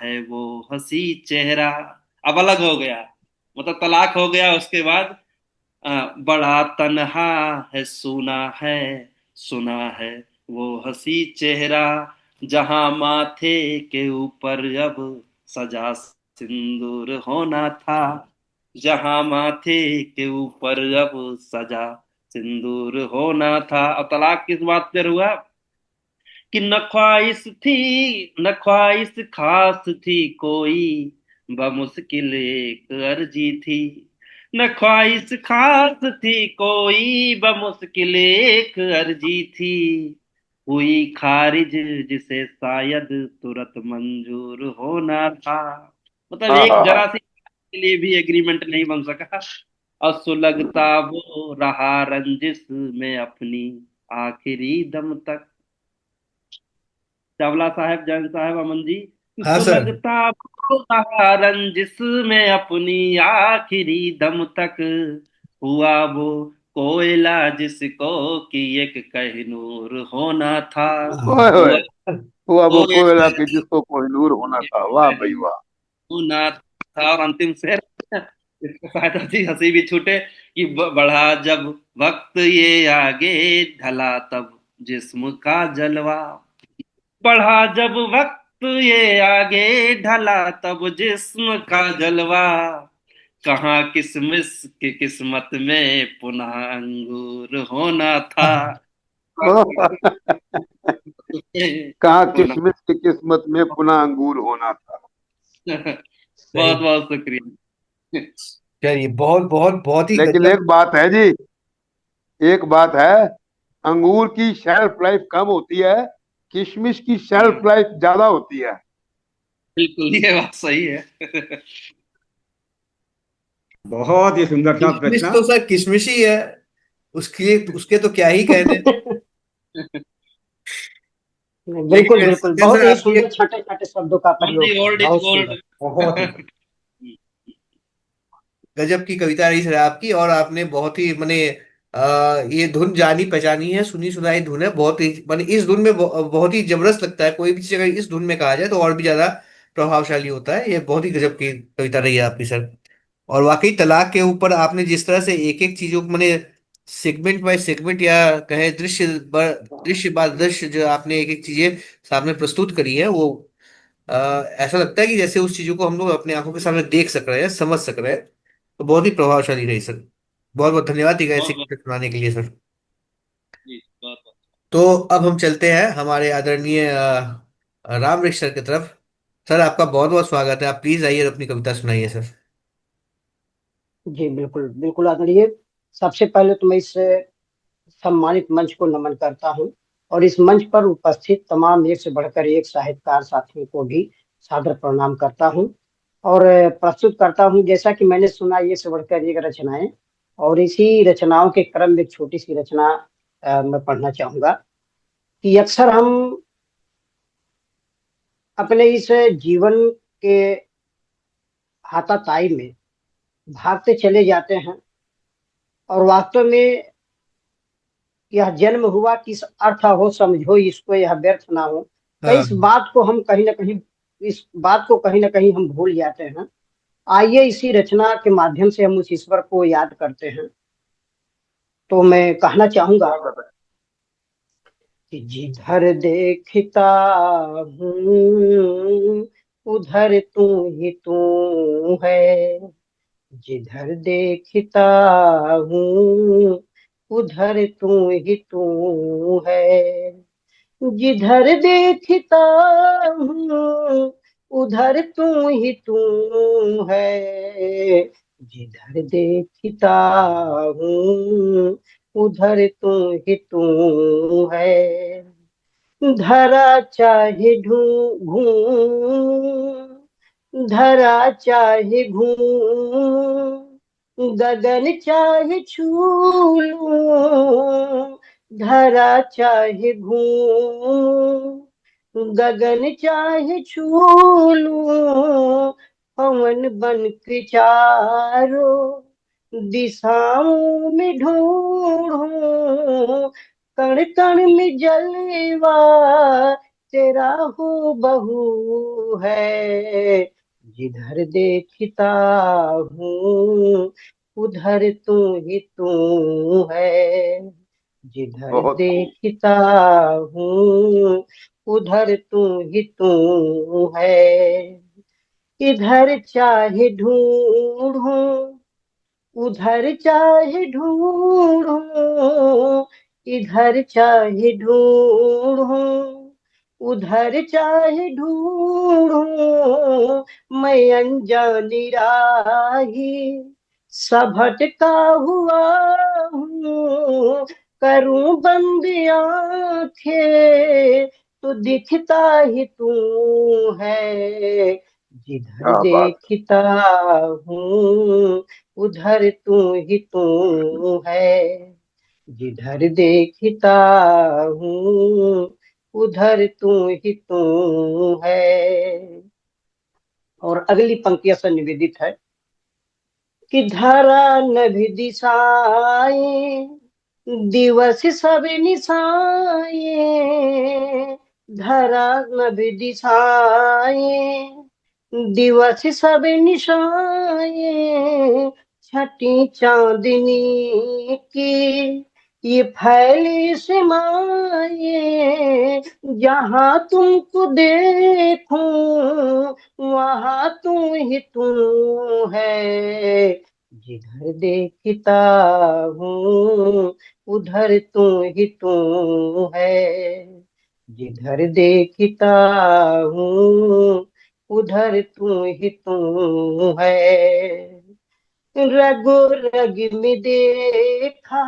है वो हंसी चेहरा। अब अलग हो गया, मतलब तलाक हो गया उसके बाद। बड़ा तन्हा है, सुना है वो हंसी चेहरा, जहां माथे के ऊपर अब सजा सिंदूर होना था। जहां माथे के ऊपर अब सजा सिंदूर होना था। अब तलाक किस बात पर हुआ कि न ख्वाहिश थी, न ख्वाहिश खास थी कोई, बमुश्किल एक अर्जी थी। न ख्वाहिश खास थी कोई, बमुश्किल एक अर्जी थी। हुई खारिज जिसे शायद तुरंत मंजूर होना था। मतलब हाँ एक हाँ हाँ। जरा सी के लिए भी एग्रीमेंट नहीं बन सका। और सुलगता वो रहा रंजिश में अपनी आखिरी दम तक। चावला साहब, जैन साहब, अमन जी, हाँ सर। सुलगता रहा रंजिश में अपनी आखिरी दम तक। हुआ वो कोयला जिसको कि एक कहनूर होना था। हाँ हाँ ओए हाँ। होए। हुआ हुआ वो कोयला कोयला के जिसको कोहिनूर होना एक था, वाह भाई वाह। कहनूर था। और अंतिम शेर, इसको शायद हंसी हंसी भी छूटे कि बढ़ा जब वक्त ये आगे ढला तब जिस्म का जलवा। बढ़ा जब वक्त ये आगे ढला तब जिस्म का जलवा। कहाँ किसमिस की किस्मत में पुनः अंगूर होना था। कहाँ पुनः किशमिश की किस्मत में पुनः अंगूर होना था। बहुत बहुत शुक्रिया। चलिए, बहुत बहुत बहुत ही लेकिन गजब। एक बात है जी, एक बात है, अंगूर की शेल्फ लाइफ कम होती है, किशमिश की शेल्फ लाइफ ज्यादा होती है। बिल्कुल, ये बात सही है। बहुत ही सुंदर था किशमिश प्रश्न। तो सर किशमिश ही है, उसके उसके तो क्या ही कहने। बिल्कुल लेकिन बिल्कुल, लेकिन बहुत सर ही आपकी सुंदर छठे छठे शब्दों का ओनली प्रयोग था, ओल्ड इज बहुत गोल्ड। सुंदर। बहुत ही गजब की कविता रही सर आपकी। और आपने बहुत ही माने ये धुन जानी पहचानी है, सुनी सुनाई धुन है, बहुत ही माने इस धुन में बहुत ही जबरदस्त लगता है। कोई भी चीज अगर इस धुन में कहा जाए तो और भी ज्यादा प्रभावशाली होता है। ये बहुत ही गजब की कविता रही है आपकी सर। और वाकई तलाक के ऊपर आपने जिस तरह से एक एक चीजों को मैंने सेगमेंट बाय सेगमेंट या कहे दृश्य बाय दृश्य जो आपने एक एक चीजें सामने प्रस्तुत करी है, वो ऐसा लगता है कि जैसे उस चीजों को हम लोग अपने आंखों के सामने देख सक रहे हैं, समझ सक रहे हैं। तो बहुत ही प्रभावशाली रही सर। बहुत बहुत धन्यवाद ठीक है ऐसी बहुत बहुत कविता सुनाने के लिए सर। जी, बहुत बहुत। तो अब हम चलते हैं हमारे आदरणीय राम वृक्ष सर की तरफ। सर आपका बहुत बहुत स्वागत है, आप प्लीज आइए और अपनी कविता सुनाइए सर। जी बिल्कुल बिल्कुल आदरणीय। सबसे पहले तो मैं इस सम्मानित मंच को नमन करता हूं, और इस मंच पर उपस्थित तमाम एक से बढ़कर एक साहित्यकार साथियों को भी सादर प्रणाम करता हूं। और प्रस्तुत करता हूं, जैसा कि मैंने सुना, एक से बढ़कर एक रचनाएं, और इसी रचनाओं के क्रम में एक छोटी सी रचना मैं पढ़ना चाहूंगा। कि अक्सर हम अपने इस जीवन के हाथापाई में भागते चले जाते हैं, और वास्तव में यह जन्म हुआ किस अर्थ हो, समझो इसको यह व्यर्थ ना हो। तो हाँ। इस बात को हम कहीं ना कहीं, इस बात को कहीं ना कहीं हम भूल जाते हैं। आइए इसी रचना के माध्यम से हम उस ईश्वर को याद करते हैं। तो मैं कहना चाहूंगा कि जिधर देखता हूँ उधर तू ही तू है, जिधर देखता हूँ उधर तू ही तू है, जिधर देखता हूँ उधर तू ही तू है, जिधर देखता हूँ उधर तू ही तू है। धरा चाहे धरा चाहे गगन चाहे छू लूं, धरा चाहे गगन चाहे छू लूं, पवन बन के चारों दिशाओं में ढूंढूं, कण कण में जलवा तेरा हो बहू है, जिधर देखता हूँ उधर तू ही तू है, जिधर बहुत खूब। देखता हूँ उधर तू ही तू है। इधर चाहे ढूंढूं उधर चाहे ढूंढूं, इधर चाहे ढूंढूं उधर चाहे ढूंढूं, मैं अनजानी राही सा भटका हुआ हूँ, करूं बंद आंखें तो दिखता ही तू है, जिधर क्या बात। देखता हूँ उधर तू ही तू है, जिधर देखता हूँ उधर तू ही तू है। और अगली पंक्तियां से निवेदित है कि धरा नभ दिशाएं दिवस सब निशाएं, धरा नभ दिशाएं दिवस सब निशाएं, छठी चांदनी की ये फैली सीमाएं, जहाँ तुमको देखूं वहाँ तू ही तू है, जिधर देखता हूँ उधर तू ही तू है, जिधर देखता हूँ उधर तू है। रगो रग में देखा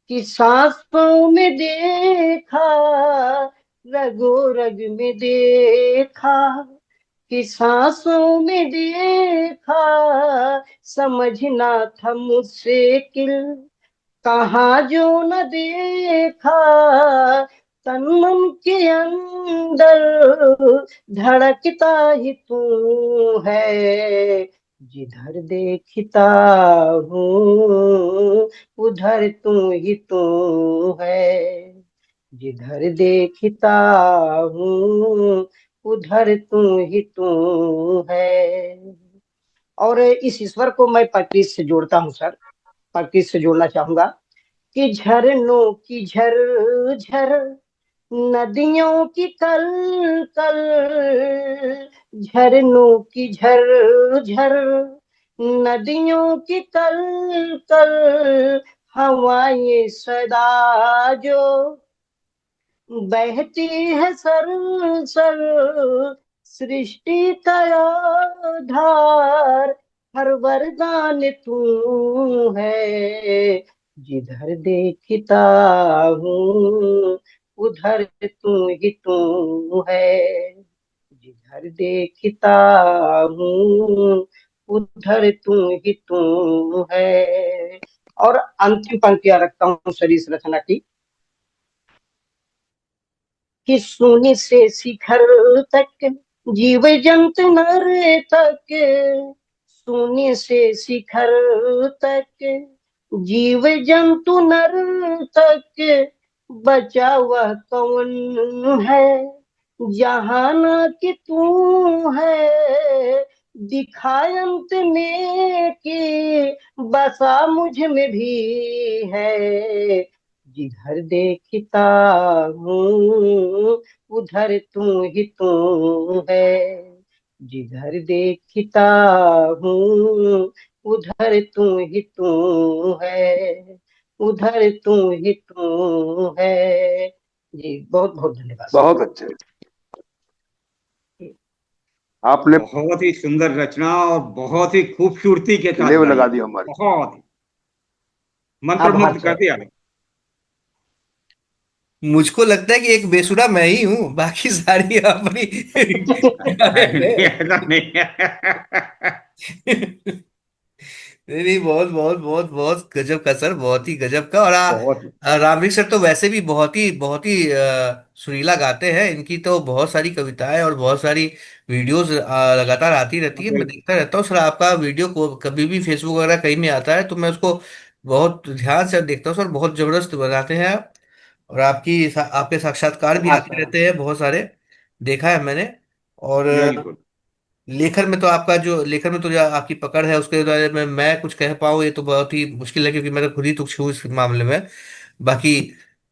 कि सांसों में देखा, रगो रग में देखा कि सांसों में देखा, समझना था मुझसे किल कहाँ जो न देखा, तन मन के अंदर धड़कता ही तू है, जिधर देखता हूँ उधर तू है, जिधर देखता हूँ उधर तू है। और इस ईश्वर को मैं प्रकृति से जोड़ता हूँ सर, प्रकृति से जोड़ना चाहूंगा कि झरनों की झर झर, नदियों की कल कल, झरनों की झर झर, नदियों की कल कल, हवाएं सदा जो बहती है सर सर, सृष्टि का आधार, हर वरदान तू है, जिधर देखता हूँ उधर तू है, जिधर देखता हूँ उधर तू है। और अंतिम पंक्तियां रखता हूँ सर इस रचना की कि शून्य से शिखर तक, जीव जंतु नर तक, शून्य से शिखर तक, जीव जंतु नर तक, बचा वह कौन है जहान कि तू है, दिखाए अंत में कि बसा मुझ में भी है, जिधर देखता हूँ उधर तू है, जिधर देखता हूँ उधर तू है, उधर तू है। जी बहुत बहुत धन्यवाद सर। बहुत अच्छे। आपने बहुत ही सुंदर रचना और बहुत ही खूबसूरती के साथ लेव गाई लगा है। दी हमारी। बहुत ही आभार मंत्रमुग्ध कर सर। दिया आपने। मुझको लगता है कि एक बेसुरा मैं ही हूँ, बाकी सारी अपनी गायक नहीं, है। ऐसा नहीं है। नहीं नहीं, बहुत बहुत बहुत बहुत गजब का सर, बहुत ही गजब का। और बहुत ही रामलिंग सर तो वैसे भी बहुत ही सुरीला गाते हैं। इनकी तो बहुत सारी कविताएं और बहुत सारी वीडियोस लगातार आती रहती है। मैं देखता रहता हूँ सर, आपका वीडियो को कभी भी फेसबुक वगैरह कहीं में आता है तो मैं उसको बहुत ध्यान से देखता हूँ सर। बहुत जबरदस्त बनाते हैं आप। और आपके साक्षात्कार भी हाँ आते सर। रहते हैं बहुत सारे, देखा है मैंने। और बिल्कुल। लेखन में तो जो आपकी पकड़ है उसके बारे में मैं कुछ कह पाऊँ ये तो बहुत ही मुश्किल है, क्योंकि मैं तो खुद ही तुच्छ हूँ इस मामले में। बाकी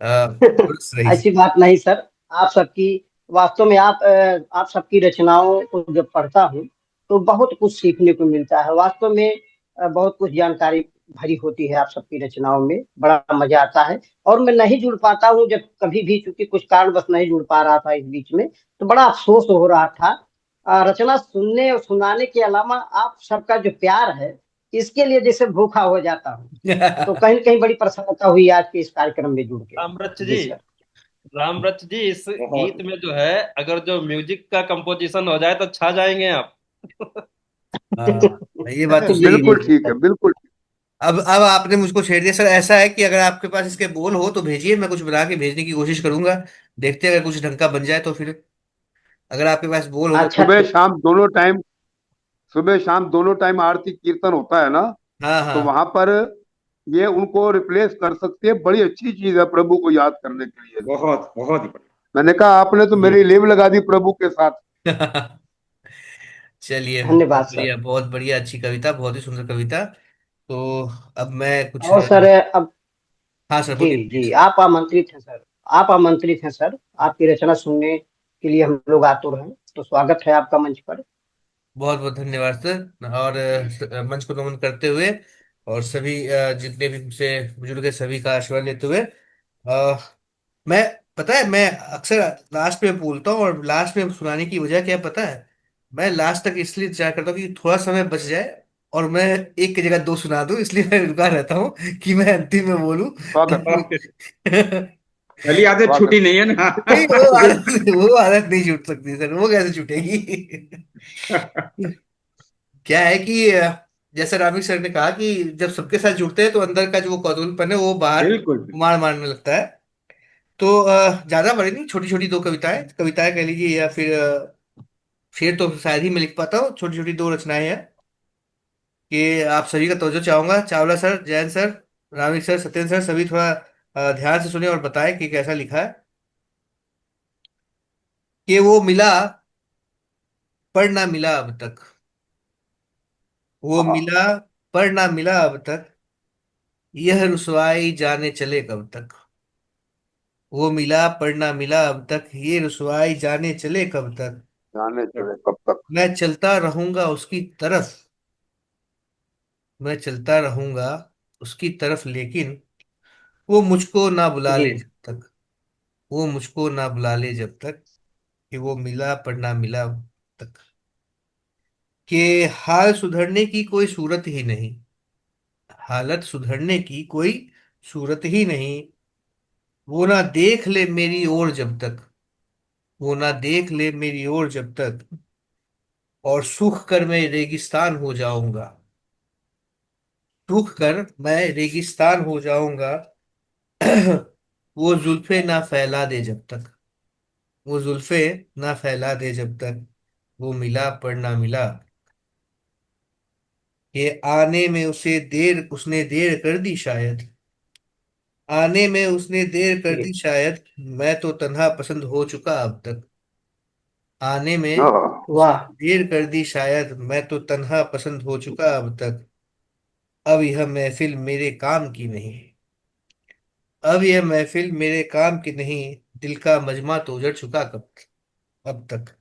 रही। ऐसी बात नहीं सर, आप सबकी, वास्तव में आप सबकी रचनाओं को जब पढ़ता हूँ तो बहुत कुछ सीखने को मिलता है। वास्तव में बहुत कुछ जानकारी भरी होती है आप सबकी रचनाओं में, बड़ा मजा आता है। और मैं नहीं जुड़ पाता हूँ जब कभी भी, क्योंकि कुछ कारणवश नहीं जुड़ पा रहा था इस बीच में, तो बड़ा अफसोस हो रहा था। रचना सुनने और सुनाने के अलावा आप सबका जो प्यार है, इसके लिए जैसे भूखा हो जाता हूँ। तो कहीं न कहीं बड़ी प्रसन्नता हुई आज के इस कार्यक्रम में जुड़ के। रामवृक्ष जी जी, सर। रामवृक्ष जी, इस बहुत गीत में जो है, अगर जो म्यूजिक का कंपोजिशन हो जाए तो छा जाएंगे आप। हाँ, ये बात तो जी सही जी बिल्कुल है। जी ठीक है, सर। बिल्कुल। अब आपने मुझको छेड़ दिया सर। ऐसा है कि अगर आपके पास इसके बोल हो तो भेजिए, मैं कुछ बना के भेजने की कोशिश करूंगा। देखते हैं अगर कुछ ढंग का बन जाए तो फिर, अगर आपके पास बोल हो तो। अच्छा सुबह ठीक। शाम दोनों टाइम, सुबह शाम दोनों टाइम आरती कीर्तन होता है ना, हाँ तो हाँ। वहां पर ये उनको रिप्लेस कर सकती है। बड़ी अच्छी चीज है प्रभु को याद करने के लिए। बहुत बहुत ही बढ़िया। मैंने कहा आपने तो ये मेरी लेव लगा दी प्रभु के साथ। चलिए, बहुत धन्यवाद सर। बढ़िया, बहुत बढ़िया, अच्छी कविता, बहुत ही सुंदर कविता। तो अब मैं कुछ। और सर अब, हाँ सर, जी बोलिए जी, प्लीज। आप आमंत्रित हैं सर। आप आमंत्रित हैं सर, आपकी रचना सुनने के लिए हम लोग आतुर हैं, तो स्वागत है आपका मंच पर। बहुत बहुत धन्यवाद सर। और मंच को नमन करते हुए और सभी जितने भी मुझसे बुजुर्ग हैं सभी का आशीर्वाद लेते हुए, मैं, पता है, मैं अक्सर लास्ट में बोलता हूँ, और लास्ट में सुनाने की वजह क्या है पता है? मैं लास्ट तक इसलिए इंतजार करता हूँ कि थोड़ा समय बच जाए और मैं एक की जगह दो सुना दूं, इसलिए मैं रुका रहता हूँ कि मैं अंतिम में बोलूं। स्वागत पहली आदत स्वागत। छूटी नहीं है ना। नहीं, वो आदत नहीं छूट सकती सर, वो कैसे छूटेगी? क्या है कि जैसा रामी सर ने कहा कि जब सबके साथ जुड़ते हैं तो अंदर का जो वो कौतूहलपन है वो बाहर बिल्कुल। मार मारने लगता है। तो ज्यादा बड़ी नहीं, छोटी छोटी दो कविताएं, कविताएं कह लीजिए या फिर शेर तो शायद ही मैं लिख पाता हूँ, छोटी छोटी दो रचनाएं हैं कि आप सभी का तवज्जो चाहूंगा। Chawla sir, Jain sir, Ramik sir, Satyendra sir, सभी थोड़ा ध्यान से सुने और बताएं कि कैसा लिखा है। कि वो मिला पर ना मिला अब तक, वो हाँ, मिला पर ना मिला अब तक, यह रुसवाई जाने चले कब तक। वो मिला पर ना मिला अब तक, ये रुसवाई जाने चले कब तक। जाने चले कब तक। मैं चलता रहूंगा उसकी तरफ, मैं चलता रहूंगा उसकी तरफ, लेकिन वो मुझको ना बुला जी। ले जब तक, वो मुझको ना बुला ले जब तक, कि वो मिला पर ना मिला अब तक। कि हाल सुधरने की कोई सूरत ही नहीं, हालत सुधरने की कोई सूरत ही नहीं। वो ना देख ले मेरी ओर जब तक, वो ना देख ले मेरी ओर जब तक, और सूख कर मैं रेगिस्तान हो जाऊंगा, सूख कर मैं रेगिस्तान हो जाऊंगा। वो जुल्फे ना फैला दे जब तक, वो जुल्फे ना फैला दे जब तक, वो मिला पर ना मिला। ये आने में उसे देर, उसने देर कर दी शायद, आने में उसने देर कर जी। दी शायद, मैं तो तन्हा पसंद हो चुका अब तक। आने में हाँ, उसने वाह। देर कर दी शायद, मैं तो तन्हा पसंद हो चुका अब तक। अब यह महफिल मेरे काम की नहीं, अब यह महफिल मेरे काम की नहीं, दिल का मजमा तो उजड़ चुका कब, अब तक।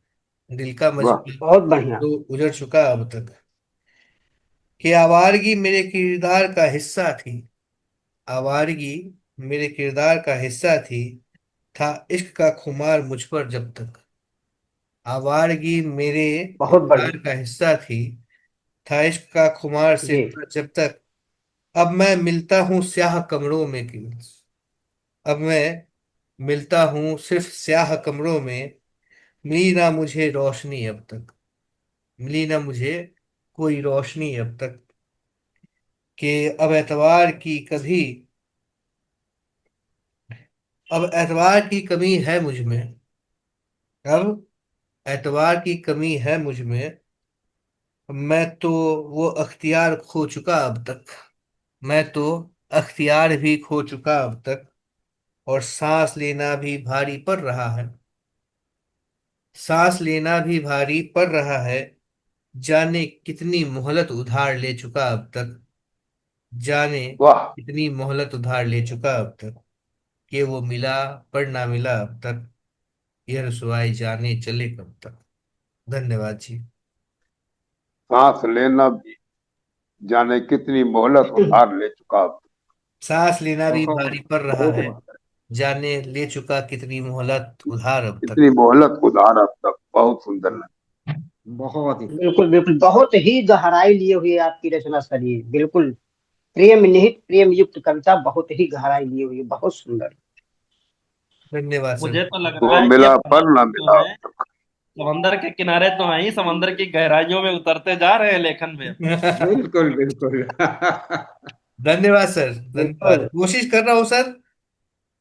दिल का वाह। मजमा बहुत बढ़िया। तो उजड़ चुका अब तक। कि आवारगी मेरे किरदार का हिस्सा थी, आवारगी मेरे किरदार का हिस्सा थी, था इश्क का खुमार मुझ पर जब तक। आवारगी मेरे बहुत किरदार बढ़िया। का हिस्सा थी, था इश्क का खुमार से जी। था जब तक। अब मैं मिलता हूँ स्याह कमरों में कि, अब मैं मिलता हूँ सिर्फ स्याह कमरों में, मिली ना मुझे रोशनी अब तक, मिली ना मुझे कोई रोशनी अब तक। कि अब एतवार की कभी, अब एतवार की कमी है मुझ में, अब एतवार की कमी है मुझ में, मैं तो वो अख्तियार खो चुका अब तक, मैं तो अख्तियार भी खो चुका अब तक। और सांस लेना भी भारी पड़ रहा है, सांस लेना भी भारी पड़ रहा है, जाने कितनी मोहलत उधार ले चुका अब तक, जाने वाह। कितनी मोहलत उधार ले चुका अब तक। कि वो मिला पर ना मिला अब तक, यह रुसवाई जाने चले कब तक। धन्यवाद जी। सांस लेना भी जाने कितनी मोहलत उधार ले चुका अब। सांस लेना भी भारी बहुत पड़ रहा बहुत है, बात। जाने ले चुका कितनी मोहलत उधार अब कितनी तक। मोहलत उधार अब तक, बहुत सुंदर लगा। बहुत ही। बिल्कुल बिल्कुल, बहुत ही गहराई लिए हुई है आपकी रचना सर, ये बिल्कुल प्रेम निहित प्रेम युक्त कविता, बहुत ही गहराई लिए हुई है, बहुत सुंदर। धन्यवाद सर। मुझे तो लग रहा वो है कि मिला अब पर हम ना जो मिला। है समंदर के किनारे तो हैं ही, समंदर की गहराइयों में उतरते जा रहे हैं लेखन में। बिल्कुल बिल्कुल। धन्यवाद सर, धन्यवाद, बिल्कुल। कोशिश कर रहा हूँ सर।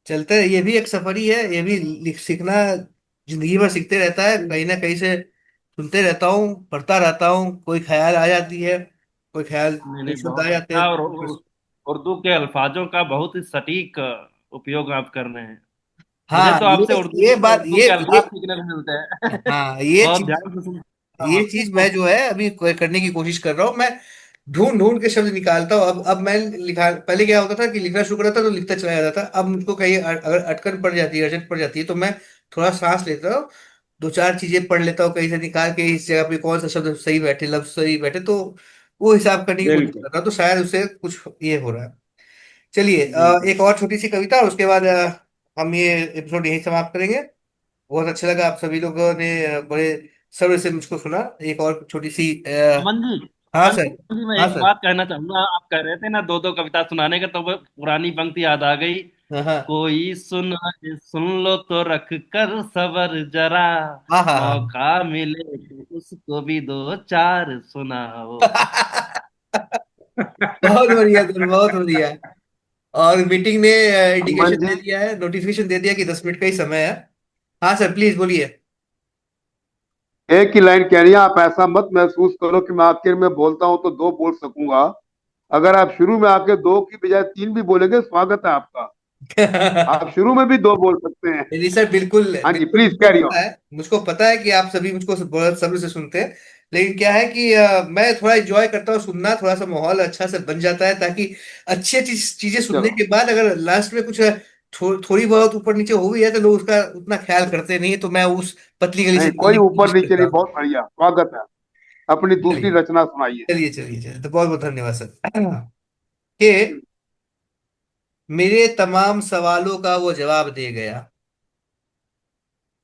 चलते, ये भी एक सफर ही है, ये भी सीखना, जिंदगी भर सीखते रहता है, कहीं ना कहीं से सुनते रहता हूँ, पढ़ता रहता हूँ, कोई ख्याल आ जाती है, कोई ख्याल नहीं नहीं, बेशुद्ध आ बहुत जाते अच्छा। और हैं। उर्दू के अल्फाजों का बहुत ही सटीक उपयोग आप कर रहे हैं। मुझे हाँ, तो आपसे ये बात, उर्दू के ये अल्फाज सीखने को मिलते हैं। हाँ, ये बहुत चीज, ध्यान से सुनता हूँ ये चीज मैं आपको। जो है अभी करने की कोशिश कर रहा हूँ। मैं ढूंढ ढूंढ के शब्द निकालता हूँ। अब मैं लिखा, पहले क्या होता था कि लिखना शुरू करता था तो लिखता चला जाता था। अब मुझको कहीं अगर अटकन पड़ जाती है, अड़चन पड़ जाती है, तो मैं थोड़ा सांस लेता हूँ, दो चार चीजें पढ़ लेता हूँ कहीं से निकाल के, इस जगह पे कौन सा शब्द सही बैठे, लफ्ज सही बैठे, तो वो हिसाब करने की कोशिश बिल्कुल। कर रहा हूँ, तो शायद उससे कुछ ये हो रहा है। चलिए जी जी। एक और छोटी सी कविता और उसके बाद हम ये एपिसोड यही समाप्त करेंगे। बहुत अच्छा लगा, आप सभी लोगों ने बड़े सब्र से मुझको सुना। एक और छोटी सी अमन जी, हाँ अमन सर। जी, मैं हाँ एक सर। बात कहना चाहूंगा। आप कह रहे थे ना दो दो कविता सुनाने का, तो वो पुरानी पंक्ति याद आ गई। हाँ हाँ कोई सुन लो तो रख कर सबर जरा, हाँ हाँ हाँ। मौका मिले तो उसको भी दो चार सुनाओ। बहुत बढ़िया सर, बहुत बढ़िया। और मीटिंग ने अमन इंडिकेशन जी, दे दिया है, नोटिफिकेशन दे दिया कि 10 मिनट का ही समय है। हाँ सर, प्लीज बोलिए। एक ही लाइन कहनी है, आप ऐसा मत महसूस करो कि मैं आखिर में बोलता हूं तो दो बोल सकूंगा। अगर आप शुरू में आके दो की बजाय तीन भी बोलेंगे, स्वागत है आपका। आप शुरू में भी दो बोल सकते हैं। नहीं सर, बिल्कुल हाँ जी, बिल्कुल, प्लीज मुझको कैरी ऑन। पता है, मुझको पता है कि आप सभी मुझको बहुत सब्र से सुनते हैं। लेकिन क्या है कि मैं थोड़ा एंजॉय करता हूँ सुनना, थोड़ा सा माहौल अच्छा से बन जाता है, ताकि अच्छी अच्छी चीजें सुनने चलो, के बाद अगर लास्ट में कुछ थोड़ी बहुत ऊपर नीचे हो भी जाए तो लोग उसका उतना ख्याल करते नहीं, तो मैं उस पतली गली से नहीं निकलने कोई की ऊपर कोशिश नीचे करता नहीं, हूँ। बहुत बढ़िया, स्वागत है। अपनी दूसरी चलिए रचना सुनाइए। चलिए चलिए चलिए, तो बहुत बहुत धन्यवाद सर। कि मेरे तमाम सवालों का वो जवाब दे गया,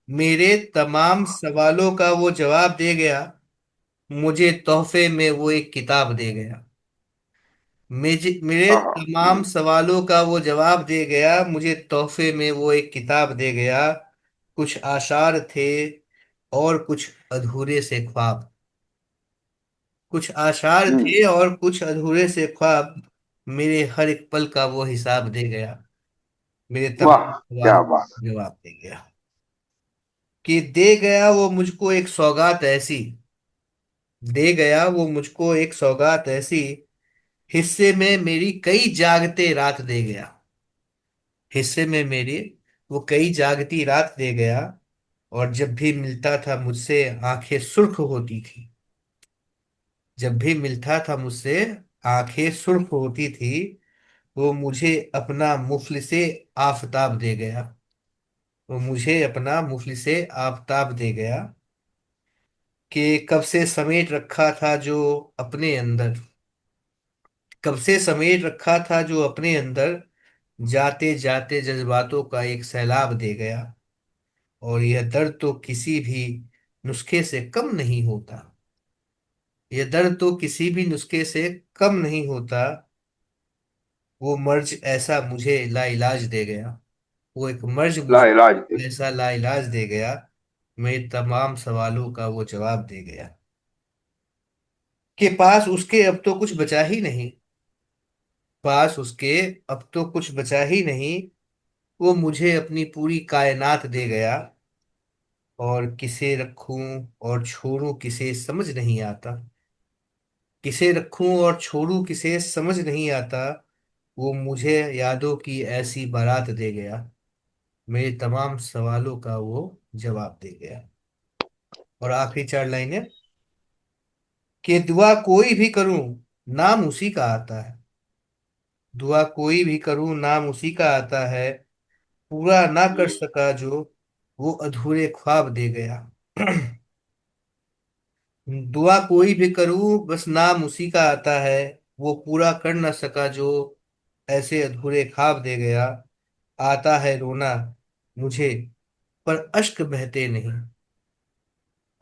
मेरे तमाम सवालों का वो जवाब दे गया, मुझे तोहफे में वो एक किताब दे गया। मेरे आहा, तमाम सवालों का वो जवाब दे गया, मुझे तोहफे में वो एक किताब दे गया। कुछ आशार थे और कुछ अधूरे से ख्वाब, कुछ आशार हम्म, थे और कुछ अधूरे से ख्वाब, मेरे हर एक पल का वो हिसाब दे गया, मेरे वाह, तमाम क्या सवालों बात। का जवाब दे गया। कि दे गया वो मुझको एक सौगात ऐसी, दे गया वो मुझको एक सौगात ऐसी, हिस्से में मेरी कई जागते रात दे गया, हिस्से में मेरी वो कई जागती रात दे गया। और जब भी मिलता था मुझसे आंखें सुर्ख होती थी, जब भी मिलता था मुझसे आंखें सुर्ख होती थी, वो मुझे अपना मुफलिसे आफताब दे गया, वो मुझे अपना मुफलिसे आफताब दे गया। कि कब से समेट रखा था जो अपने अंदर, कब से समेट रखा था जो अपने अंदर, जाते जाते जज्बातों का एक सैलाब दे गया। और यह दर्द तो किसी भी नुस्खे से कम नहीं होता, यह दर्द तो किसी भी नुस्खे से कम नहीं होता। वो मर्ज ऐसा मुझे लाइलाज दे गया, वो एक मर्ज ला मुझे इलाज थे। ऐसा लाइलाज दे गया, मेरे तमाम सवालों का वो जवाब दे गया। के पास उसके अब तो कुछ बचा ही नहीं, पास उसके अब तो कुछ बचा ही नहीं, वो मुझे अपनी पूरी कायनात दे गया। और किसे रखूं और छोड़ूं किसे समझ नहीं आता, किसे रखूं और छोड़ूं किसे समझ नहीं आता। वो मुझे यादों की ऐसी बारात दे गया, मेरे तमाम सवालों का वो जवाब दे गया। और आखिरी 4 लाइनें। कि दुआ कोई भी करूं नाम उसी का आता है, दुआ कोई भी करूं नाम उसी का आता है, पूरा ना कर सका जो वो अधूरे ख्वाब दे गया। दुआ कोई भी करूं बस नाम उसी का आता है, वो पूरा कर ना सका जो ऐसे अधूरे ख्वाब दे गया। आता है रोना मुझे पर अश्क बहते नहीं,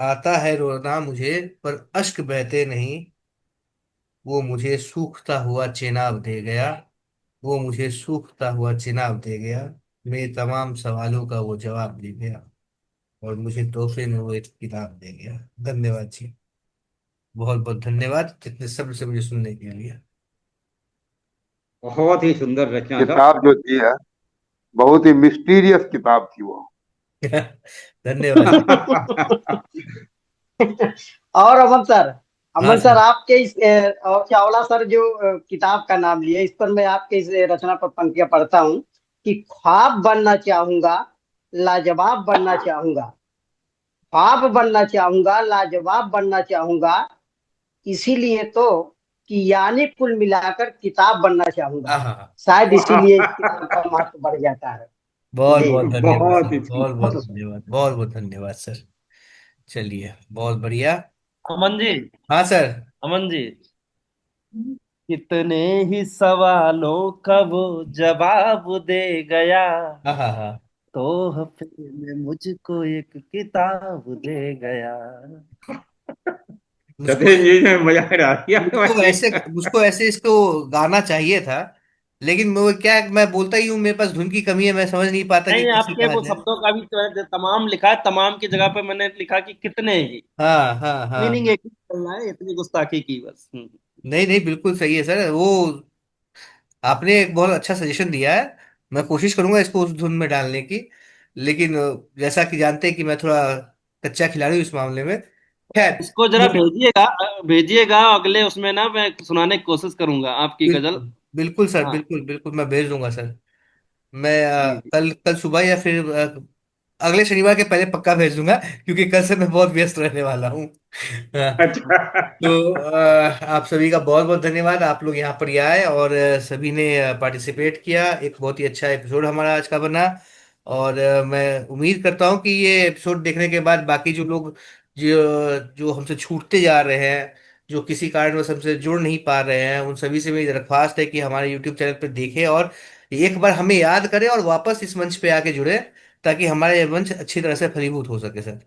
आता है रोना मुझे पर अश्क बहते नहीं, वो मुझे सूखता हुआ चिनाब दे गया, वो मुझे सूखता हुआ चिनाब दे गया, मेरे तमाम सवालों का वो जवाब दे गया। और मुझे तोहफे में वो एक किताब दे गया। धन्यवाद जी, बहुत बहुत धन्यवाद इतने सब्र से मुझे सुनने के लिए। बहुत ही सुंदर रचना था। किताब जो थी है, बहुत ही मिस्टीरियस किताब थी वो। धन्यवाद जी। और हाँ अमन सर सर। आपके इस और चावला सर जो किताब का नाम लिए, इस पर मैं आपके इस रचना पर पंक्तियां पढ़ता हूँ कि ख्वाब बनना चाहूंगा, लाजवाब बनना चाहूंगा, ख्वाब बनना चाहूंगा, लाजवाब बनना चाहूंगा, इसीलिए तो कि यानी कुल मिलाकर किताब बनना हाँ चाहूंगा। हाँ हाँ। शायद इसीलिए इस किताब का महत्व बढ़ जाता है। बहुत जी। बहुत धन्यवाद बहुत सर, ही बहुत बहुत सुंदर। धन्यवाद, बहुत बहुत धन्यवाद सर। चलिए, बहुत बढ़िया। अमन जी, हाँ सर। अमन जी, कितने ही सवालों का वो जवाब दे गया, हाँ हाँ हाँ। तोहफे में मुझको एक किताब दे गया। मुझको सतीश जी ने मजा आ गया मुझको ऐसे मुझको ऐसे इसको गाना चाहिए था, लेकिन वो क्या है, मैं बोलता ही हूँ, मेरे पास धुन की कमी है, मैं समझ नहीं पाता कि नहीं, कैसे आपके कहा वो जाए। शब्दों का भी तो है, तमाम लिखा है, तमाम की जगह पे मैंने लिखा कि कितने ही। हाँ हाँ हाँ। मीनिंग एक ही चलना है, इतनी गुस्ताखी की बस। नहीं नहीं, बिल्कुल सही है सर। वो आपने एक बहुत अच्छा सजेशन दिया है, मैं कोशिश करूंगा इसको उस धुन में डालने की। लेकिन जैसा कि जानते हैं कि मैं थोड़ा कच्चा खिलाड़ी हूँ इस मामले में। खैर, इसको जरा भेजिएगा, भेजिएगा अगले उसमें ना, मैं सुनाने की कोशिश करूंगा आपकी गजल। बिल्कुल बिल्कुल सर, हाँ बिल्कुल बिल्कुल, मैं भेज दूंगा सर। मैं जी जी। कल कल सुबह या फिर अगले शनिवार के पहले पक्का भेज दूंगा, क्योंकि कल से मैं बहुत व्यस्त रहने वाला हूँ। हाँ, अच्छा। तो आप सभी का बहुत बहुत धन्यवाद, आप लोग यहाँ पर ये आए और सभी ने पार्टिसिपेट किया। एक बहुत ही अच्छा एपिसोड हमारा आज का बना। और मैं उम्मीद करता हूँ कि ये एपिसोड देखने के बाद बाकी जो लोग जो जो हमसे छूटते जा रहे हैं, जो किसी कारणवश हमसे जुड़ नहीं पा रहे हैं, उन सभी से मेरी दरख्वास्त है कि हमारे यूट्यूब चैनल पर देखें और एक बार हमें याद करें और वापस इस मंच पे आके जुड़े, ताकि हमारा ये मंच अच्छी तरह से फलीभूत हो सके सर।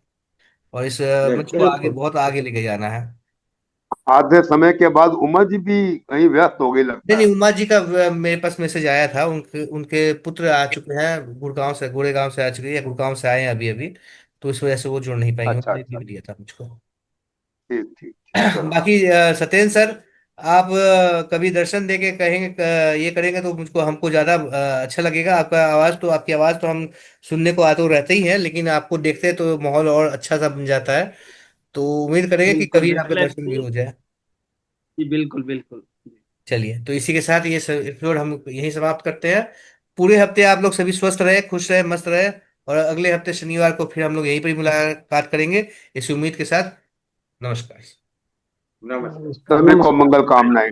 और इस मंच को बिल्कुल। आगे बहुत आगे लेके जाना है। आधे समय के बाद उमर जी भी कहीं व्यस्त हो गई नहीं लगता नहीं, है। उमा जी का मेरे पास मैसेज आया था, उनके उनके पुत्र आ चुके हैं गुड़गांव से, गोरेगांव से आ चुके हैं, या गुड़गांव से आए हैं अभी अभी। तो इस वजह से वो जुड़ नहीं पाएंगे, अच्छा उन्होंने अच्छा। लिख दिया था मुझको। ठीक ठीक ठीक, चलो। बाकी सत्येंद्र सर, आप कभी दर्शन देके कहेंगे ये करेंगे तो मुझको हमको ज्यादा अच्छा लगेगा। आपकी आवाज तो हम सुनने को आते रहते ही है, लेकिन आपको देखते तो माहौल और अच्छा सा बन जाता है। तो उम्मीद करेंगे कि बिल्कुल कभी आपके बिल्कुल दर्शन भी ऐसे हो जाए। जी, बिल्कुल बिल्कुल। चलिए, तो इसी के साथ ये एपिसोड हम यहीं समाप्त करते हैं। पूरे हफ्ते आप लोग सभी स्वस्थ रहे, खुश रहे, मस्त रहे। और अगले हफ्ते शनिवार को फिर हम लोग यहीं पर ही मुलाकात करेंगे, इस उम्मीद के साथ। नमस्कार। नमस्कार। सभी को मंगल कामनाएं।